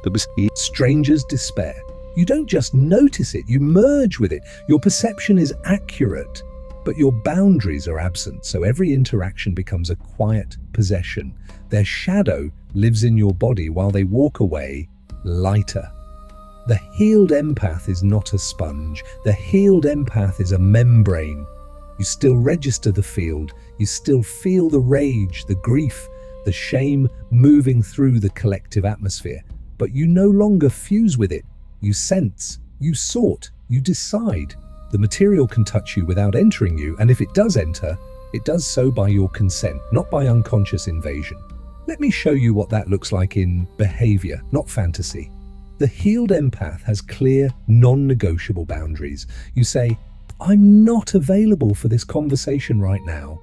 the stranger's despair. You don't just notice it, you merge with it. Your perception is accurate, but your boundaries are absent, so every interaction becomes a quiet possession. Their shadow lives in your body while they walk away lighter. The healed empath is not a sponge. The healed empath is a membrane. You still register the field. You still feel the rage, the grief, the shame moving through the collective atmosphere. But you no longer fuse with it. You sense, you sort, you decide. The material can touch you without entering you, and if it does enter, it does so by your consent, not by unconscious invasion. Let me show you what that looks like in behavior, not fantasy. The healed empath has clear, non-negotiable boundaries. You say, "I'm not available for this conversation right now."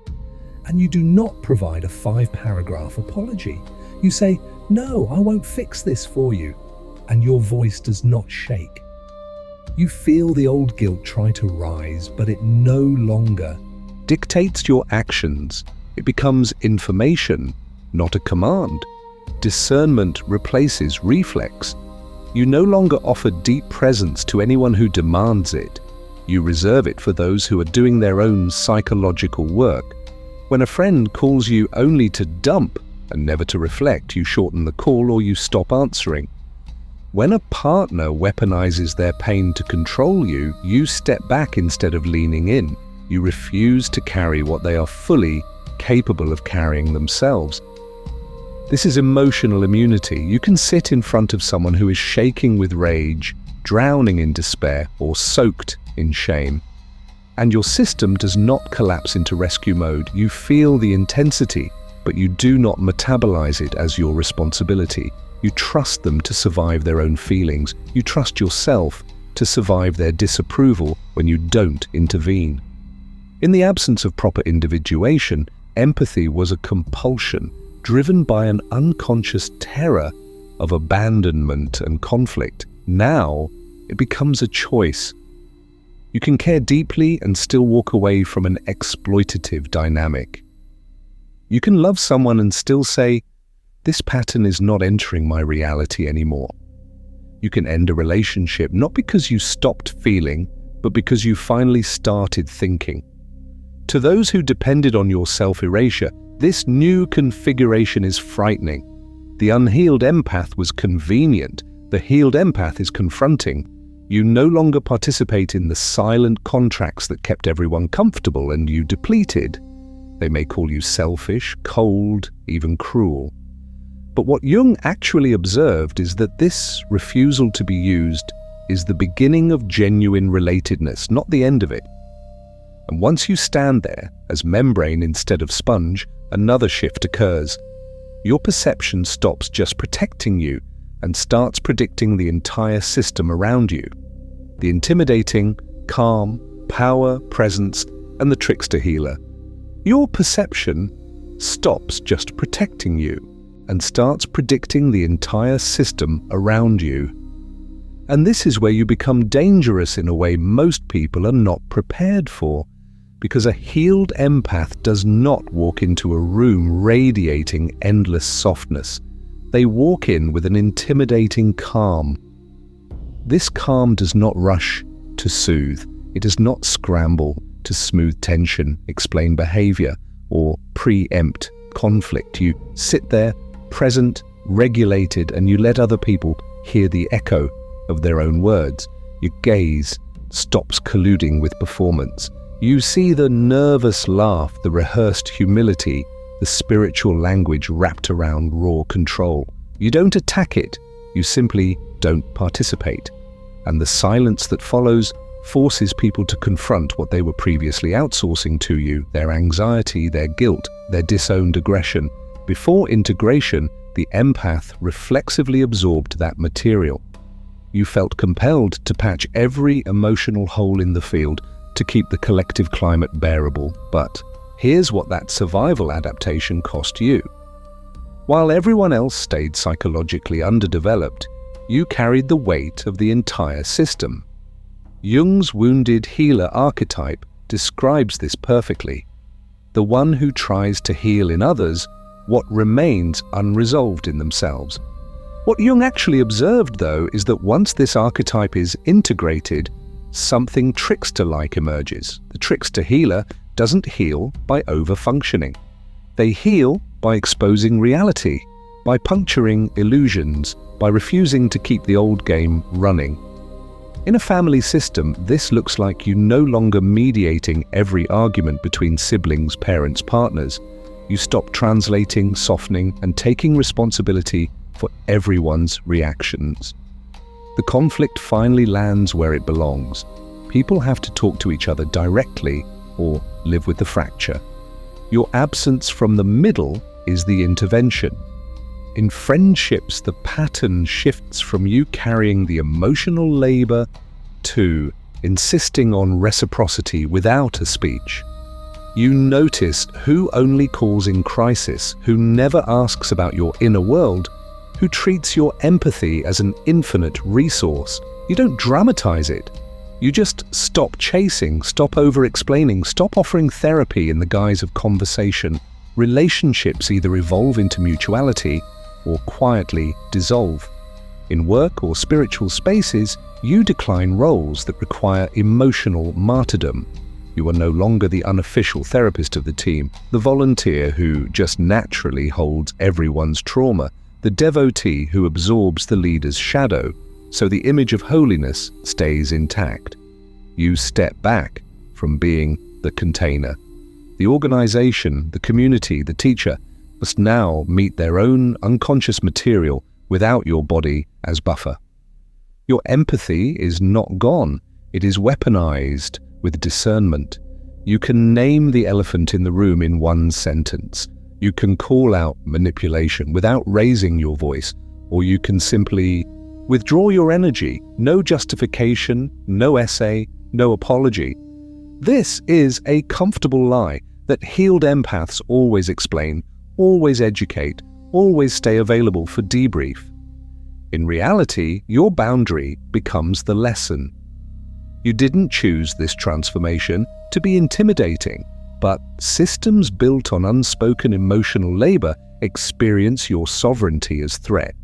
And you do not provide a 5-paragraph apology. You say, "No, I won't fix this for you." And your voice does not shake. You feel the old guilt try to rise, but it no longer dictates your actions. It becomes information, not a command. Discernment replaces reflex. You no longer offer deep presence to anyone who demands it. You reserve it for those who are doing their own psychological work. When a friend calls you only to dump and never to reflect, you shorten the call or you stop answering. When a partner weaponizes their pain to control you, you step back instead of leaning in. You refuse to carry what they are fully capable of carrying themselves. This is emotional immunity. You can sit in front of someone who is shaking with rage, drowning in despair, or soaked in shame, and your system does not collapse into rescue mode. You feel the intensity, but you do not metabolize it as your responsibility. You trust them to survive their own feelings. You trust yourself to survive their disapproval when you don't intervene. In the absence of proper individuation, empathy was a compulsion driven by an unconscious terror of abandonment and conflict. Now, it becomes a choice. You can care deeply and still walk away from an exploitative dynamic. You can love someone and still say, "This pattern is not entering my reality anymore." You can end a relationship not because you stopped feeling, but because you finally started thinking. To those who depended on your self-erasure, this new configuration is frightening. The unhealed empath was convenient. The healed empath is confronting. You no longer participate in the silent contracts that kept everyone comfortable, and you depleted. They may call you selfish, cold, even cruel. But what Jung actually observed is that this refusal to be used is the beginning of genuine relatedness, not the end of it. And once you stand there as membrane instead of sponge, another shift occurs. Your perception stops just protecting you and starts predicting the entire system around you. The intimidating, calm, power, presence, and the Trickster-Healer. Your perception stops just protecting you and starts predicting the entire system around you. And this is where you become dangerous in a way most people are not prepared for, because a healed empath does not walk into a room radiating endless softness. They walk in with an intimidating calm. This calm does not rush to soothe. It does not scramble to smooth tension, explain behavior, or preempt conflict. You sit there, present, regulated, and you let other people hear the echo of their own words. Your gaze stops colluding with performance. You see the nervous laugh, the rehearsed humility, the spiritual language wrapped around raw control. You don't attack it, you simply don't participate. And the silence that follows forces people to confront what they were previously outsourcing to you, their anxiety, their guilt, their disowned aggression. Before integration, the empath reflexively absorbed that material. You felt compelled to patch every emotional hole in the field to keep the collective climate bearable. But here's what that survival adaptation cost you. While everyone else stayed psychologically underdeveloped, you carried the weight of the entire system. Jung's wounded healer archetype describes this perfectly. The one who tries to heal in others what remains unresolved in themselves. What Jung actually observed, though, is that once this archetype is integrated, something trickster-like emerges. The Trickster-Healer doesn't heal by over-functioning. They heal by exposing reality, by puncturing illusions, by refusing to keep the old game running. In a family system, this looks like you no longer mediating every argument between siblings, parents, partners. You stop translating, softening, and taking responsibility for everyone's reactions. The conflict finally lands where it belongs. People have to talk to each other directly or live with the fracture. Your absence from the middle is the intervention. In friendships, the pattern shifts from you carrying the emotional labor to insisting on reciprocity without a speech. You notice who only calls in crisis, who never asks about your inner world, who treats your empathy as an infinite resource. You don't dramatize it. You just stop chasing, stop over-explaining, stop offering therapy in the guise of conversation. Relationships either evolve into mutuality or quietly dissolve. In work or spiritual spaces, you decline roles that require emotional martyrdom. You are no longer the unofficial therapist of the team, the volunteer who just naturally holds everyone's trauma, the devotee who absorbs the leader's shadow, so the image of holiness stays intact. You step back from being the container. The organization, the community, the teacher must now meet their own unconscious material without your body as buffer. Your empathy is not gone. It is weaponized with discernment. You can name the elephant in the room in one sentence. You can call out manipulation without raising your voice, or you can simply withdraw your energy. No justification, no essay, no apology. This is a comfortable lie that healed empaths always explain, always educate, always stay available for debrief. In reality, your boundary becomes the lesson. You didn't choose this transformation to be intimidating, but systems built on unspoken emotional labor experience your sovereignty as threat.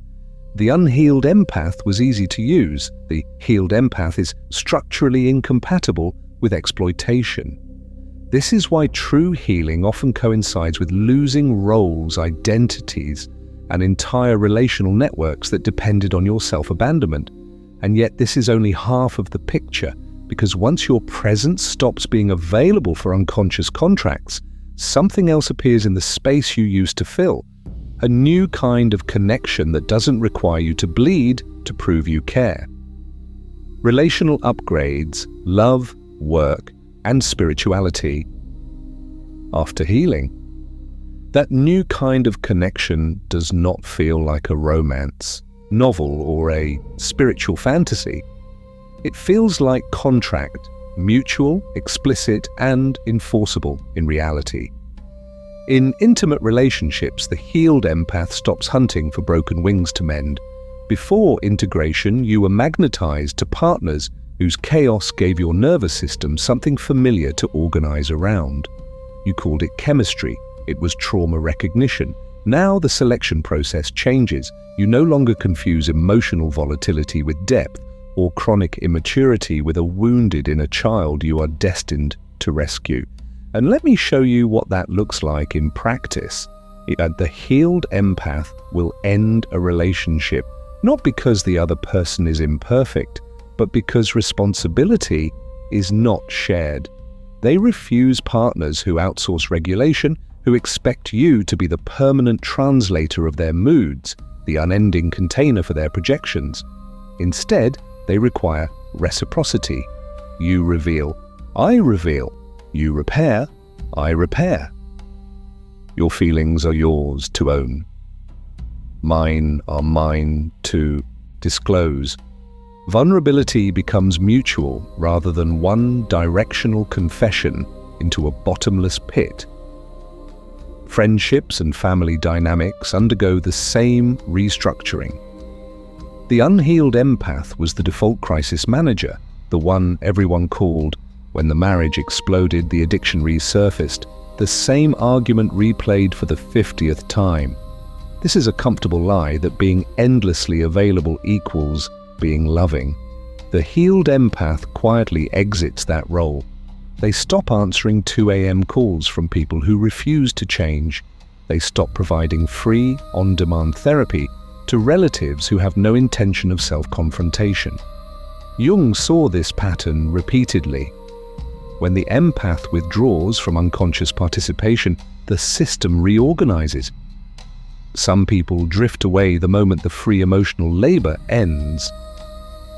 The unhealed empath was easy to use. The healed empath is structurally incompatible with exploitation. This is why true healing often coincides with losing roles, identities, and entire relational networks that depended on your self-abandonment. And yet this is only half of the picture, because once your presence stops being available for unconscious contracts, something else appears in the space you used to fill. A new kind of connection that doesn't require you to bleed to prove you care. Relational upgrades, love, work, and spirituality. After healing, that new kind of connection does not feel like a romance, novel, or a spiritual fantasy. It feels like contract, mutual, explicit, and enforceable in reality. In intimate relationships, the healed empath stops hunting for broken wings to mend. Before integration, you were magnetized to partners whose chaos gave your nervous system something familiar to organize around. You called it chemistry. It was trauma recognition. Now the selection process changes. You no longer confuse emotional volatility with depth, or chronic immaturity with a wounded inner child you are destined to rescue. And let me show you what that looks like in practice. The healed empath will end a relationship, not because the other person is imperfect, but because responsibility is not shared. They refuse partners who outsource regulation, who expect you to be the permanent translator of their moods, the unending container for their projections. Instead, they require reciprocity. You reveal, I reveal. You repair, I repair. Your feelings are yours to own. Mine are mine to disclose. Vulnerability becomes mutual rather than one directional confession into a bottomless pit. Friendships and family dynamics undergo the same restructuring. The unhealed empath was the default crisis manager, the one everyone called when the marriage exploded, the addiction resurfaced, the same argument replayed for the 50th time. This is a comfortable lie that being endlessly available equals being loving. The healed empath quietly exits that role. They stop answering 2 a.m. calls from people who refuse to change. They stop providing free, on-demand therapy to relatives who have no intention of self-confrontation. Jung saw this pattern repeatedly. When the empath withdraws from unconscious participation, the system reorganizes. Some people drift away the moment the free emotional labor ends.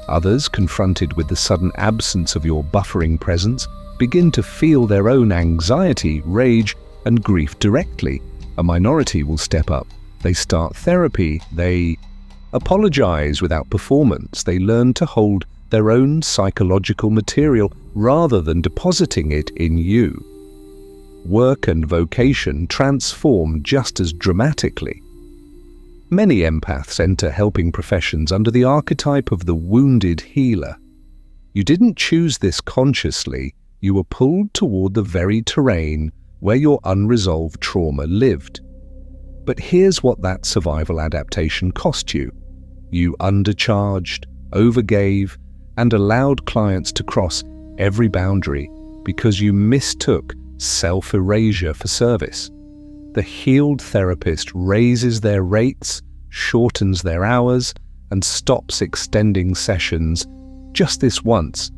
Others, confronted with the sudden absence of your buffering presence, begin to feel their own anxiety, rage, and grief directly. A minority will step up. They start therapy. They apologize without performance. They learn to hold their own psychological material rather than depositing it in you. Work and vocation transform just as dramatically. Many empaths enter helping professions under the archetype of the wounded healer. You didn't choose this consciously. You were pulled toward the very terrain where your unresolved trauma lived. But here's what that survival adaptation cost you. You undercharged, overgave, and allowed clients to cross every boundary because you mistook self-erasure for service. The healed therapist raises their rates, shortens their hours, and stops extending sessions just this once.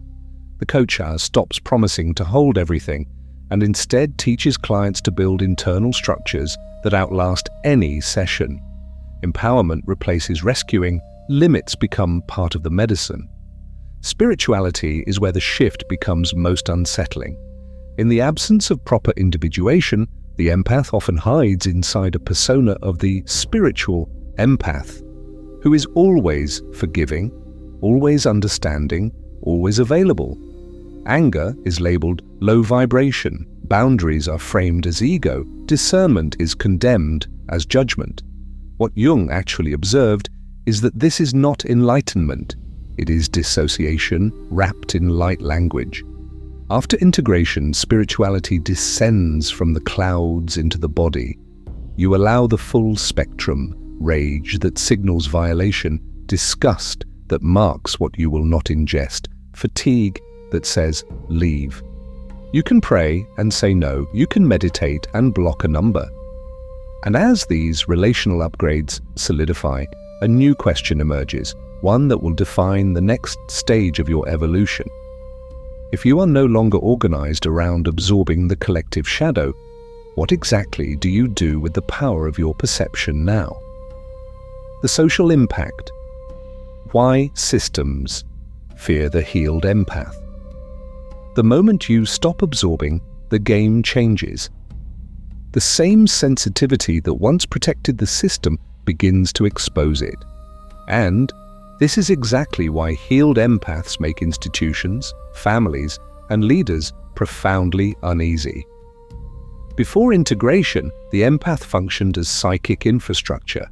The coach stops promising to hold everything and instead teaches clients to build internal structures that outlast any session. Empowerment replaces rescuing, limits become part of the medicine. Spirituality is where the shift becomes most unsettling. In the absence of proper individuation, the empath often hides inside a persona of the spiritual empath, who is always forgiving, always understanding, always available. Anger is labeled low vibration, boundaries are framed as ego, discernment is condemned as judgment. What Jung actually observed is that this is not enlightenment, it is dissociation wrapped in light language. After integration, spirituality descends from the clouds into the body. You allow the full spectrum, rage that signals violation, disgust that marks what you will not ingest, fatigue that says leave. You can pray and say no, you can meditate and block a number. And as these relational upgrades solidify, a new question emerges, one that will define the next stage of your evolution. If you are no longer organized around absorbing the collective shadow, what exactly do you do with the power of your perception now? The social impact. Why systems fear the healed empath? The moment you stop absorbing, the game changes. The same sensitivity that once protected the system begins to expose it. And this is exactly why healed empaths make institutions, families, and leaders profoundly uneasy. Before integration, the empath functioned as psychic infrastructure.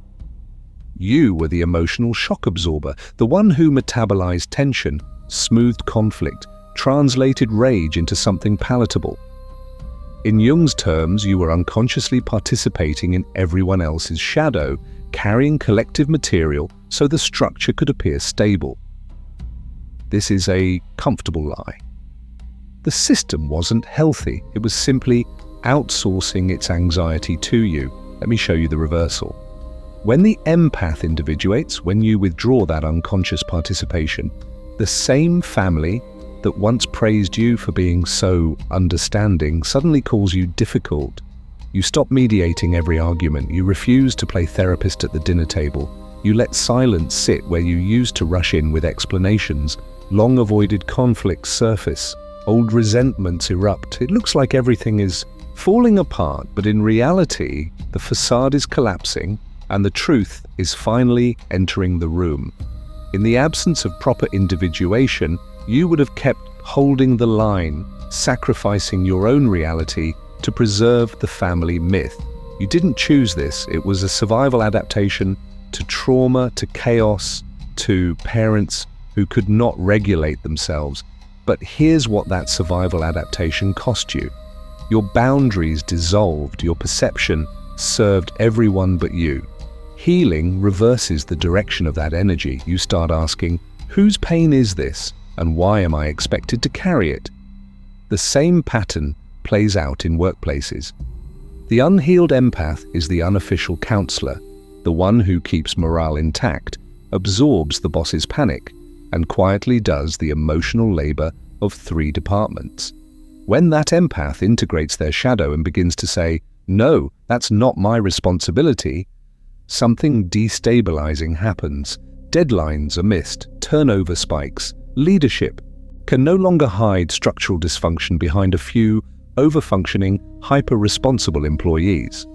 You were the emotional shock absorber, the one who metabolized tension, smoothed conflict, translated rage into something palatable. In Jung's terms, you were unconsciously participating in everyone else's shadow, carrying collective material so the structure could appear stable. This is a comfortable lie. The system wasn't healthy, it was simply outsourcing its anxiety to you. Let me show you the reversal. When the empath individuates, when you withdraw that unconscious participation, the same family that once praised you for being so understanding suddenly calls you difficult. You stop mediating every argument, you refuse to play therapist at the dinner table, you let silence sit where you used to rush in with explanations, long-avoided conflicts surface, old resentments erupt. It looks like everything is falling apart, but in reality, the facade is collapsing and the truth is finally entering the room. In the absence of proper individuation, you would have kept holding the line, sacrificing your own reality to preserve the family myth. You didn't choose this. It was a survival adaptation to trauma, to chaos, to parents who could not regulate themselves. But here's what that survival adaptation cost you. Your boundaries dissolved, your perception served everyone but you. Healing reverses the direction of that energy. You start asking, whose pain is this, and why am I expected to carry it? The same pattern plays out in workplaces. The unhealed empath is the unofficial counselor, the one who keeps morale intact, absorbs the boss's panic, and quietly does the emotional labor of 3 departments. When that empath integrates their shadow and begins to say, "No, that's not my responsibility," something destabilizing happens. Deadlines are missed, turnover spikes, leadership can no longer hide structural dysfunction behind a few over-functioning, hyper-responsible employees.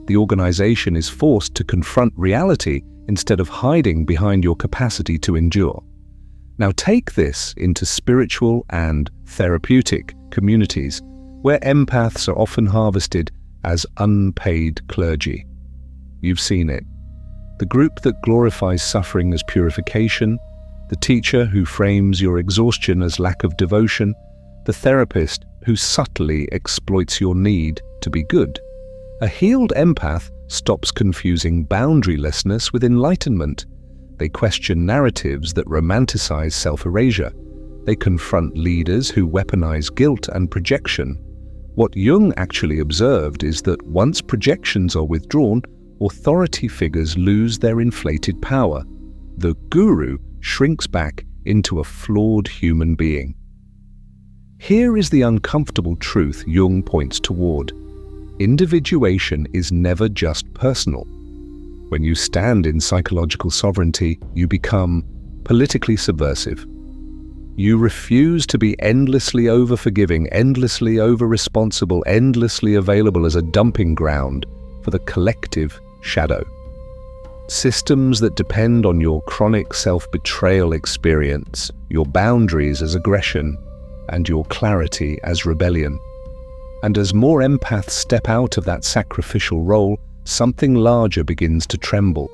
The organization is forced to confront reality instead of hiding behind your capacity to endure. Now take this into spiritual and therapeutic communities, where empaths are often harvested as unpaid clergy. You've seen it. The group that glorifies suffering as purification, the teacher who frames your exhaustion as lack of devotion, the therapist who subtly exploits your need to be good. A healed empath stops confusing boundarylessness with enlightenment. They question narratives that romanticize self-erasure. They confront leaders who weaponize guilt and projection. What Jung actually observed is that once projections are withdrawn, authority figures lose their inflated power. The guru shrinks back into a flawed human being. Here is the uncomfortable truth Jung points toward. Individuation is never just personal. When you stand in psychological sovereignty, you become politically subversive. You refuse to be endlessly over-forgiving, endlessly over-responsible, endlessly available as a dumping ground for the collective shadow. Systems that depend on your chronic self-betrayal experience, your boundaries as aggression, and your clarity as rebellion. And as more empaths step out of that sacrificial role, something larger begins to tremble.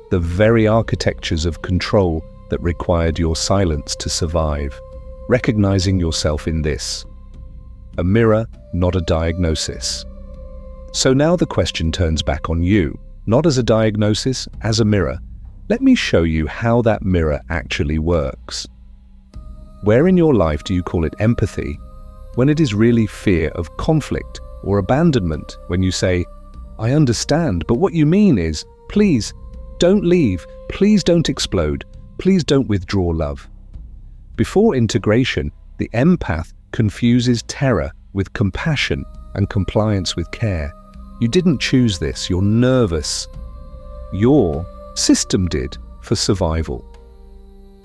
The very architectures of control that required your silence to survive. Recognizing yourself in this. A mirror, not a diagnosis. So now the question turns back on you, not as a diagnosis, as a mirror. Let me show you how that mirror actually works. Where in your life do you call it empathy when it is really fear of conflict or abandonment? When you say, "I understand, but what you mean is, please, don't leave, please don't explode, please don't withdraw love." Before integration, the empath confuses terror with compassion and compliance with care. You didn't choose this, you're nervous. Your system did for survival.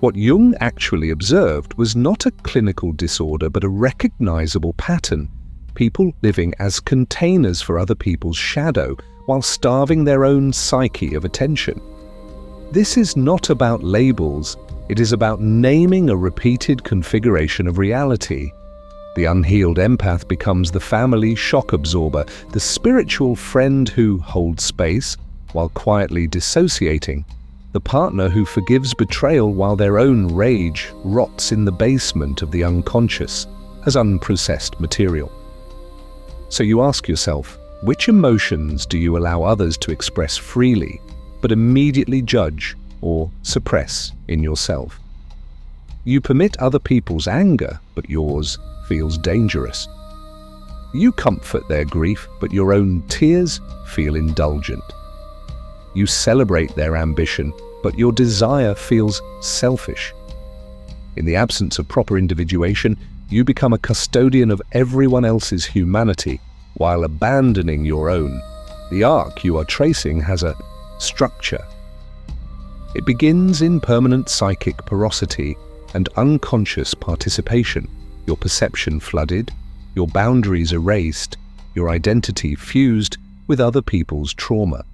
What Jung actually observed was not a clinical disorder, but a recognizable pattern. People living as containers for other people's shadow while starving their own psyche of attention. This is not about labels, it is about naming a repeated configuration of reality. The unhealed empath becomes the family shock absorber, the spiritual friend who holds space while quietly dissociating, the partner who forgives betrayal while their own rage rots in the basement of the unconscious as unprocessed material. So you ask yourself, which emotions do you allow others to express freely, but immediately judge or suppress in yourself? You permit other people's anger, but yours feels dangerous. You comfort their grief, but your own tears feel indulgent. You celebrate their ambition, but your desire feels selfish. In the absence of proper individuation, you become a custodian of everyone else's humanity while abandoning your own. The arc you are tracing has a structure. It begins in permanent psychic porosity and unconscious participation, your perception flooded, your boundaries erased, your identity fused with other people's trauma.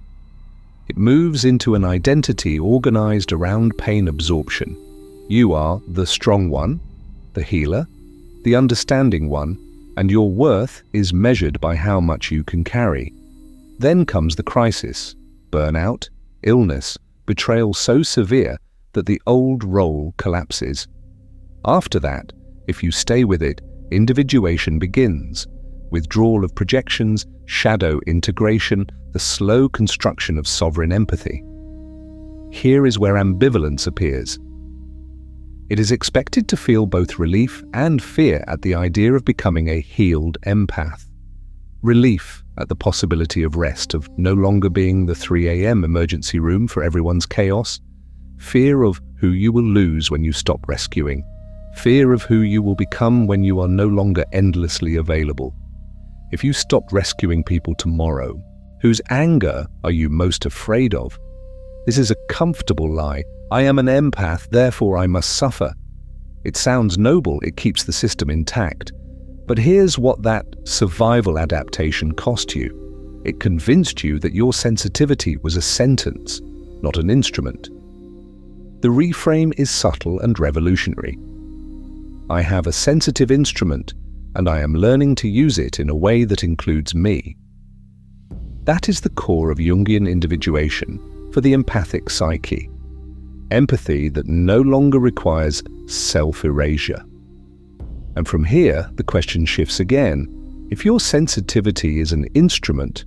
It moves into an identity organized around pain absorption. You are the strong one, the healer, the understanding one, and your worth is measured by how much you can carry. Then comes the crisis: burnout, illness, betrayal so severe that the old role collapses. After that, if you stay with it, individuation begins. Withdrawal of projections, shadow integration, the slow construction of sovereign empathy. Here is where ambivalence appears. It is expected to feel both relief and fear at the idea of becoming a healed empath. Relief at the possibility of rest, of no longer being the 3 a.m. emergency room for everyone's chaos. Fear of who you will lose when you stop rescuing. Fear of who you will become when you are no longer endlessly available. If you stopped rescuing people tomorrow, whose anger are you most afraid of? This is a comfortable lie. I am an empath, therefore I must suffer. It sounds noble, it keeps the system intact. But here's what that survival adaptation cost you. It convinced you that your sensitivity was a sentence, not an instrument. The reframe is subtle and revolutionary. I have a sensitive instrument, and I am learning to use it in a way that includes me. That is the core of Jungian individuation for the empathic psyche. Empathy that no longer requires self-erasure. And from here, the question shifts again. If your sensitivity is an instrument,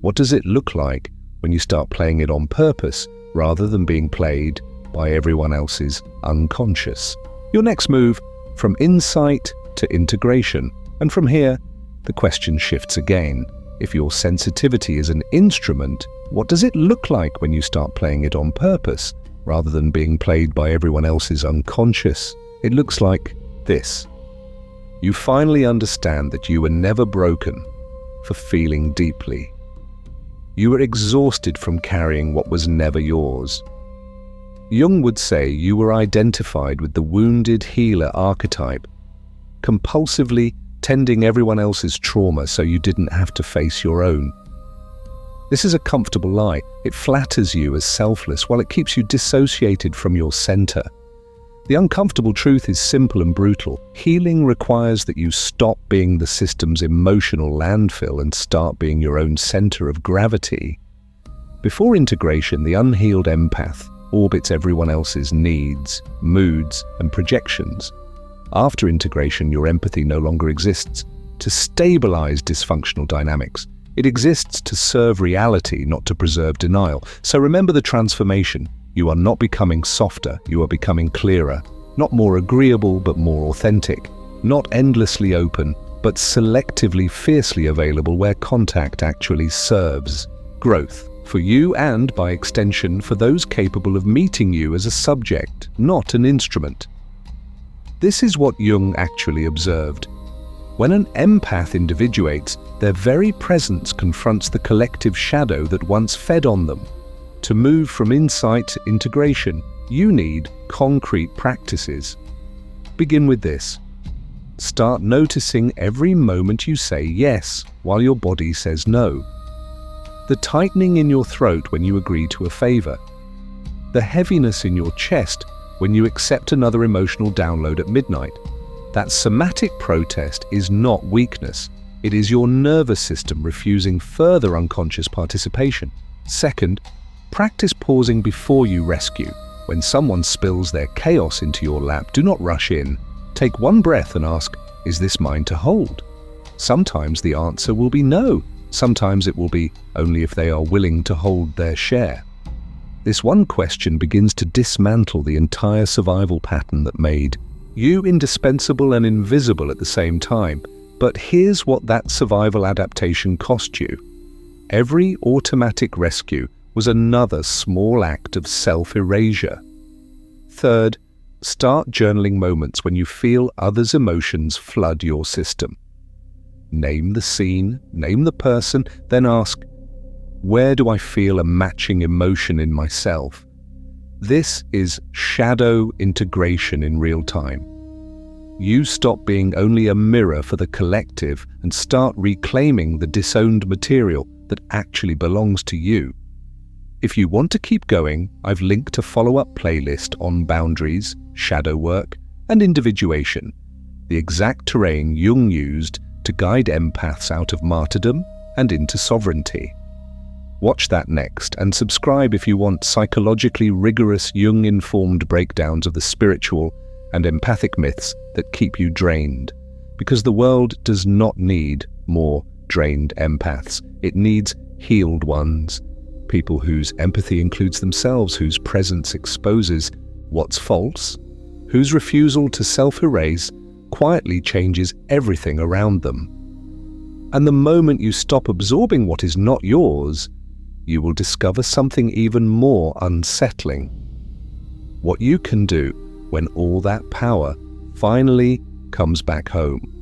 what does it look like when you start playing it on purpose rather than being played by everyone else's unconscious? Your next move, from insight to integration. And from here, the question shifts again. If your sensitivity is an instrument, what does it look like when you start playing it on purpose rather than being played by everyone else's unconscious? It looks like this. You finally understand that you were never broken for feeling deeply. You were exhausted from carrying what was never yours. Jung would say you were identified with the wounded healer archetype, compulsively tending everyone else's trauma so you didn't have to face your own. This is a comfortable lie. It flatters you as selfless while it keeps you dissociated from your center. The uncomfortable truth is simple and brutal. Healing requires that you stop being the system's emotional landfill and start being your own center of gravity. Before integration, the unhealed empath orbits everyone else's needs, moods, and projections. After integration, your empathy no longer exists to stabilize dysfunctional dynamics. It exists to serve reality, not to preserve denial. So remember the transformation. You are not becoming softer, you are becoming clearer. Not more agreeable, but more authentic. Not endlessly open, but selectively fiercely available where contact actually serves growth. For you and, by extension, for those capable of meeting you as a subject, not an instrument. This is what Jung actually observed. When an empath individuates, their very presence confronts the collective shadow that once fed on them. To move from insight to integration, you need concrete practices. Begin with this. Start noticing every moment you say yes while your body says no. The tightening in your throat when you agree to a favor. The heaviness in your chest when you accept another emotional download at midnight. That somatic protest is not weakness. It is your nervous system refusing further unconscious participation. Second, practice pausing before you rescue. When someone spills their chaos into your lap, do not rush in. Take one breath and ask, is this mine to hold? Sometimes the answer will be no. Sometimes it will be only if they are willing to hold their share. This one question begins to dismantle the entire survival pattern that made you indispensable and invisible at the same time. But here's what that survival adaptation cost you. Every automatic rescue was another small act of self-erasure. Third, start journaling moments when you feel others' emotions flood your system. Name the scene, name the person, then ask, where do I feel a matching emotion in myself? This is shadow integration in real time. You stop being only a mirror for the collective and start reclaiming the disowned material that actually belongs to you. If you want to keep going, I've linked a follow-up playlist on boundaries, shadow work, and individuation, the exact terrain Jung used to guide empaths out of martyrdom and into sovereignty. Watch that next, and subscribe if you want psychologically rigorous Jung-informed breakdowns of the spiritual and empathic myths that keep you drained. Because the world does not need more drained empaths. It needs healed ones. People whose empathy includes themselves, whose presence exposes what's false, whose refusal to self-erase quietly changes everything around them. And the moment you stop absorbing what is not yours, you will discover something even more unsettling. What you can do when all that power finally comes back home.